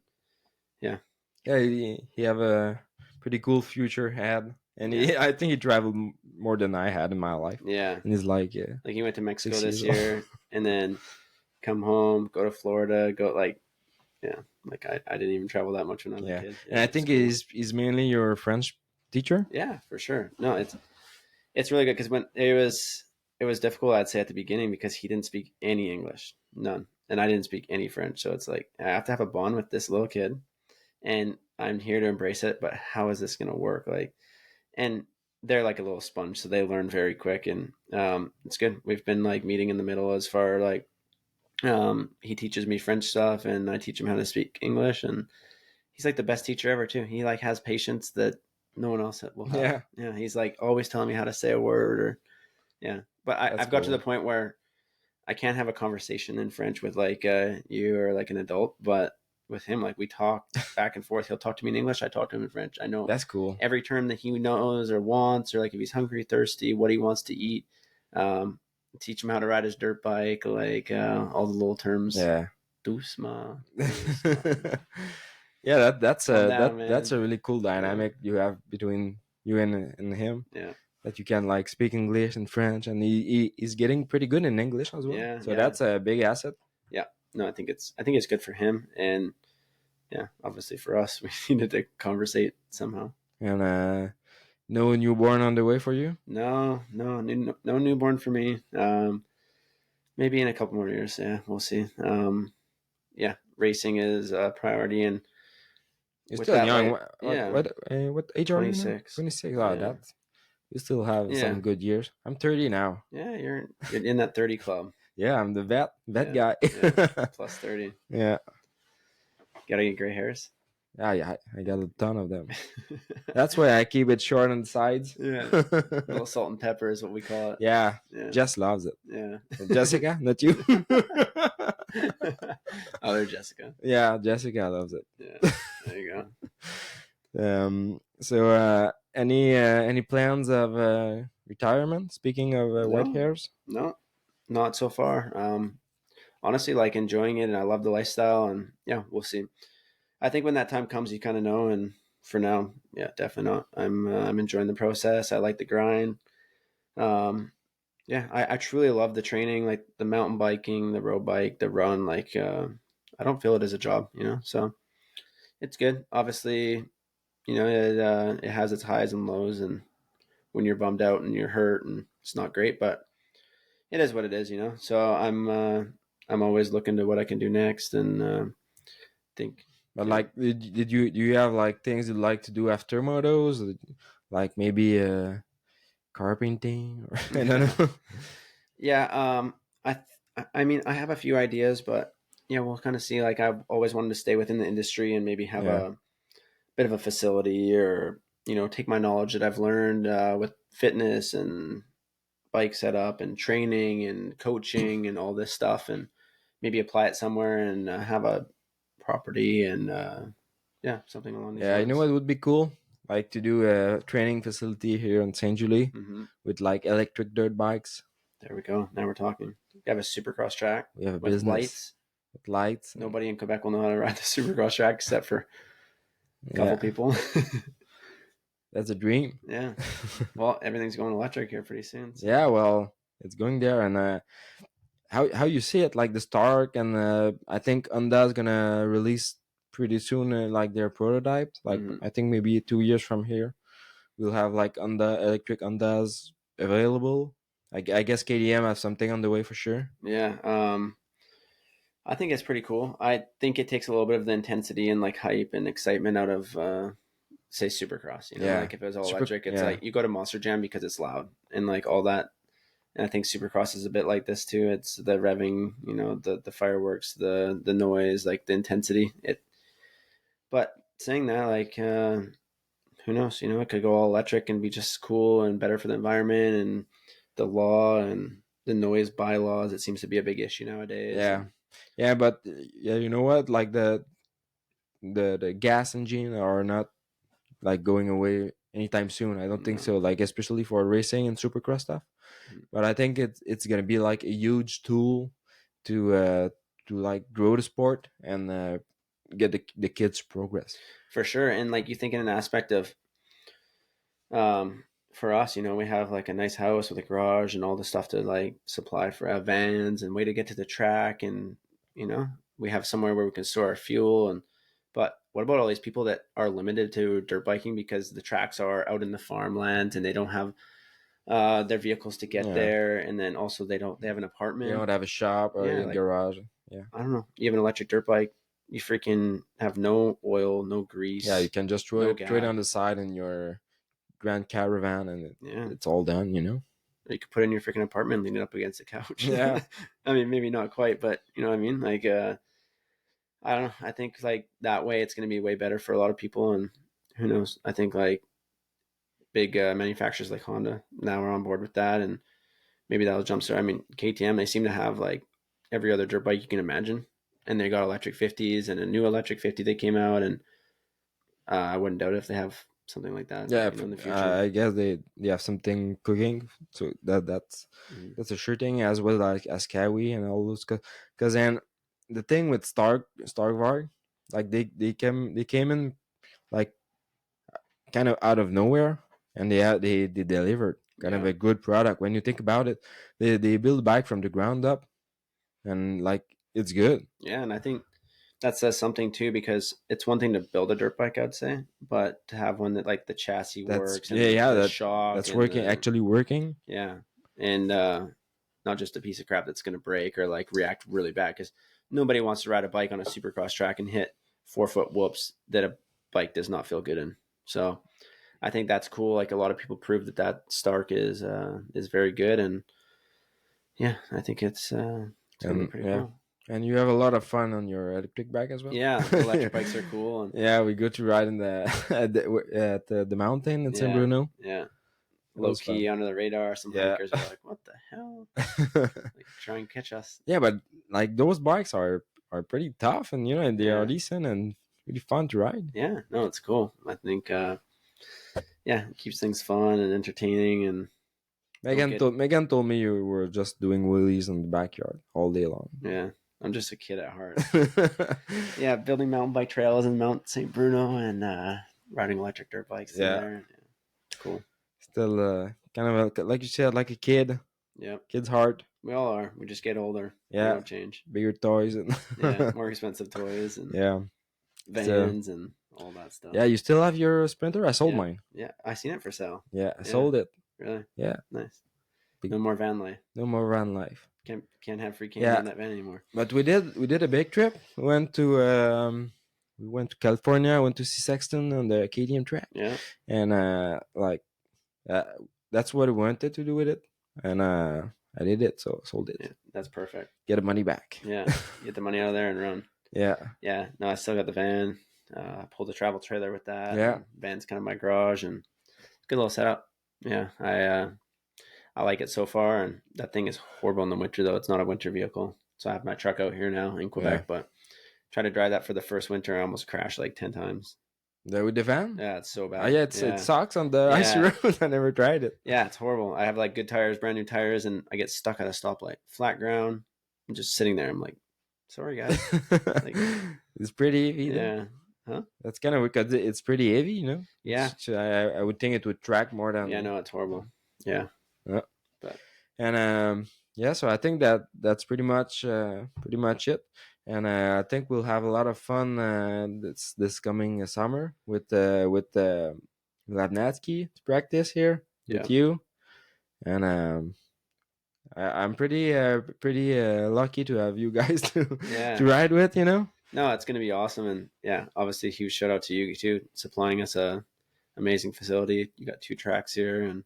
yeah. Yeah, he have a pretty cool future ahead, and I think he traveled more than I had in my life. Yeah. And he's like, Like he went to Mexico 6 this years old. year and then come home, go to Florida, go like, yeah, like I didn't even travel that much when I was a Yeah, kid. Yeah, and I it's think cool. he's mainly your French teacher. Yeah, for sure. No, it's really good because when it was difficult, I'd say at the beginning because he didn't speak any English, none, and I didn't speak any French. So it's like I have to have a bond with this little kid, and I'm here to embrace it. But how is this going to work? Like, and they're like a little sponge, so they learn very quick, and it's good. We've been like meeting in the middle as far like he teaches me French stuff, and I teach him how to speak English, and he's like the best teacher ever too. He like has patience that no one else will have. Yeah, Yeah, he's like always telling me how to say a word or yeah. But that's I've got to the cool. point where I can't have a conversation in French with like you or like an adult, but with him, like we talk back and forth. He'll talk to me in English. I talk to him in French. I know That's cool. every term that he knows or wants, or like if he's hungry, thirsty, what he wants to eat. Um, Teach him how to ride his dirt bike, like all the little terms. Yeah. Doucement. Yeah, that's Calm a down, man. that's a really cool dynamic you have between you and him. Yeah. That you can like speak English and French, and he's getting pretty good in English as well. Yeah, So yeah. that's a big asset. Yeah. No, I think it's good for him, and yeah, obviously for us, we needed to conversate somehow. And no newborn on the way for you? No newborn for me. Maybe in a couple more years. Yeah, we'll see. Yeah, racing is a priority, and You're with still that, young. like, What yeah, what age are you now? 26. 26. Oh, Yeah, that you still have yeah, some good years. I'm 30 now. yeah. You're in that 30 club. Yeah, I'm the vet Yeah, guy. yeah. Plus 30. Yeah. Gotta get gray hairs. Yeah, I got a ton of them. That's why I keep it short on the sides. Yeah, a little salt and pepper is what we call it. Yeah, Yeah, Jess loves it. yeah. Jessica, not you. Other Jessica. Yeah, Jessica loves it. Yeah, there you go. So any plans of retirement? Speaking of white No, hairs, no, not so far. Honestly, like enjoying it, and I love the lifestyle, and yeah, we'll see. I think when that time comes, you kind of know. And for now, yeah, definitely not. I'm enjoying the process. I like the grind. Um, yeah, I truly love the training, like the mountain biking, the road bike, the run. Like I don't feel it as a job, So it's good. Obviously, it has its highs and lows, and when you're bummed out and you're hurt, and it's not great, but it is what it is. So I'm always looking to what I can do next, and think. but Yeah. like, did you do you have like things you'd like to do after motos, like maybe car painting, or I don't know. Yeah, I mean, I have a few ideas, but yeah, we'll kind of see. Like, I've always wanted to stay within the industry and maybe have Yeah. a bit of a facility, or take my knowledge that I've learned with fitness and bike setup and training and coaching and all this stuff, and maybe apply it somewhere and have a property and yeah, something along these Yeah, you lines. know what would be cool? Like to do a training facility here in Saint Julie with like electric dirt bikes. There we go. Now we're talking. We have a supercross track We have a with business lights. with lights. Nobody in Quebec will know how to ride the supercross track except for a couple people. That's a dream. Yeah. Well, everything's going electric here pretty soon. So. Yeah, well, it's going there, and how you see it, like the Stark, and I think Honda's gonna release pretty soon, like their prototypes. Like I think maybe 2 years from here, we'll have like electric Hondas available. I guess KTM has something on the way for sure. Yeah. I think it's pretty cool. I think it takes a little bit of the intensity and like hype and excitement out of say Supercross. You know, Yeah, like if it was all super. electric, it's Yeah, like you go to Monster Jam because it's loud and like all that. And I think Supercross is a bit like this too. It's the revving, you know, the fireworks, the noise, like the intensity. But saying that, like, who knows? You know, it could go all electric and be just cool and better for the environment and the law and the noise bylaws. It seems to be a big issue nowadays. yeah, And yeah. But yeah, you know what? Like the gas engine are not like going away anytime soon. I don't think no. so. Like especially for racing and supercross stuff. But I think it's gonna be like a huge tool to like grow the sport and get the kids progress. For sure. And like you think in an aspect of um for us, you know, we have like a nice house with a garage and all the stuff to like supply for vans and way to get to the track, and you know, we have somewhere where we can store our fuel. And but what about all these people that are limited to dirt biking because the tracks are out in the farmlands and they don't have their vehicles to get Yeah, there, and then also they have an they apartment. don't have a shop or Yeah, a like garage. Yeah, I don't know, you have an electric dirt bike, you freaking have no oil, no yeah, you grease, can just no throw it gas. on the side in your grand caravan and Yeah, it's all done. You know. or you could put it in your freaking apartment, lean it up against the couch. Yeah, I mean, maybe not quite, but you know what I mean. Like, I don't know. I think like that way, it's going to be way better for a lot of people. And who knows? I think like big manufacturers like Honda now are on board with that, and maybe that'll jumpstart. I mean, KTM, they seem to have like every other dirt bike you can imagine, and they got electric 50s and a new electric 50 that came out, and I wouldn't doubt if they have something like that, yeah. you know, in the future. I guess they have something cooking, so Mhm. that's a sure thing as well, like as Kawi and all those. Because then the thing with Starkvar, like they came in like kind of out of nowhere, and they delivered kind of Yeah, a good product. When you think about it, they build a bike from the ground up, and like it's good. yeah, and I think that says something too, because it's one thing to build a dirt bike, I'd say, but to have one that like the chassis That's works and yeah, the shock that's and working, the actually working. yeah, and not just a piece of crap that's going to break or like react really bad, because nobody wants to ride a bike on a supercross track and hit 4 foot whoops that a bike does not feel good in. So I think that's cool. Like a lot of people prove that Stark is very good, and yeah, I think it's gonna be And pretty yeah, cool. and you have a lot of fun on your electric bike as well. Yeah, electric bikes are cool, and Yeah, we go to ride in the at the mountain in San yeah, Bruno. yeah, It low was key fun. under the radar. Some Yeah. hikers are like, "What the hell?" Like try and catch us. Yeah, but like those bikes are pretty tough, and and they are Yeah, decent and really fun to ride. yeah, no, it's cool. I think yeah, it keeps things fun and entertaining, and don't get Megan told me you were just doing wheelies in the backyard all day long. yeah. I'm just a kid at heart. Yeah, building mountain bike trails in Mount St. Bruno and riding electric dirt bikes through Yeah, there. Yeah, it's cool. still kind of like you said, like a kid, Yep, kid's heart. we all are. We just get older. We Yeah, don't change. bigger toys and Yeah, more expensive toys and yeah. So vans and all that stuff. yeah, you still have your Sprinter? I sold Yeah, mine. yeah. I seen it for sale. Yeah, I Yeah, sold it. really Yeah, nice. big, No more van life. no more run life. Can't have free candy Yeah, in that van anymore. but we did a big trip. We went to California. Went to see Sexton on the KTM track, Yeah, and like uh, that's what I wanted to do with it, and I did it. So sold it. yeah. That's perfect. Get the money back. Yeah, get the money out of there and run. Yeah, Yeah, no, I still got the van. I pulled a travel trailer with that. yeah, And van's kind of my garage and good little setup. Yeah, I like it so far. And that thing is horrible in the winter though. It's not a winter vehicle, so I have my truck out here now in yeah. Quebec. But try to drive that for the first winter. I almost crashed like 10 times. With the van. Yeah, it's so Oh bad. yeah, it Yeah, sucks on the icy yeah, road. I never tried it. yeah. It's horrible. I have like good tires, brand new tires, and I get stuck at a stoplight, flat ground. I'm just sitting there. I'm like, sorry guys. Like, It's pretty heavy though. yeah, huh? That's kind of because it's pretty heavy, Yeah, I would think it would track more yeah. than. No, it's horrible. Yeah, Yeah. but And yeah, so I think that's pretty much it. And I think we'll have a lot of fun this coming summer with Labnatsky to practice here yeah. with you. And I'm pretty lucky to have you guys to Yeah. to ride with. You know. No, it's going to be awesome. And yeah, obviously, a huge shout out to you too, supplying us a amazing facility. You got 2 tracks here, and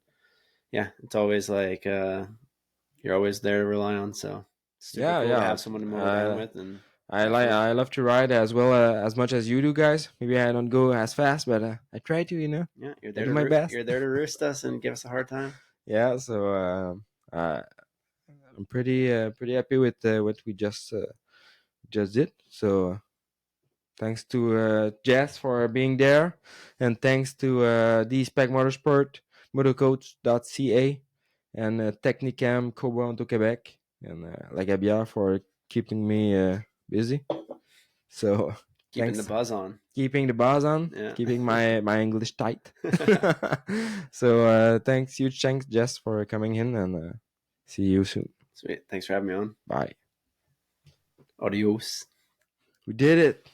yeah, it's always like you're always there to rely on. So super Yeah, cool to yeah. have someone to motor around with and have fun. I love to ride as well as much as you do, guys. Maybe I don't go as fast, but I try to. You know, Yeah, I do my best. you're there to roost us and give us a hard time. Yeah, so I'm pretty happy with what we just did. So thanks to Jess for being there, and thanks to Dspec Motorsport, Motocoach.ca, and Technikem, Cobra into Quebec, and Lagabiere for keeping me busy. So Keeping the thanks, buzz on. keeping the buzz on, Yeah. keeping my English tight. So thanks, huge thanks, Jess, for coming in, and see you soon. Sweet. Thanks for having me on. Bye. Adios. We did it.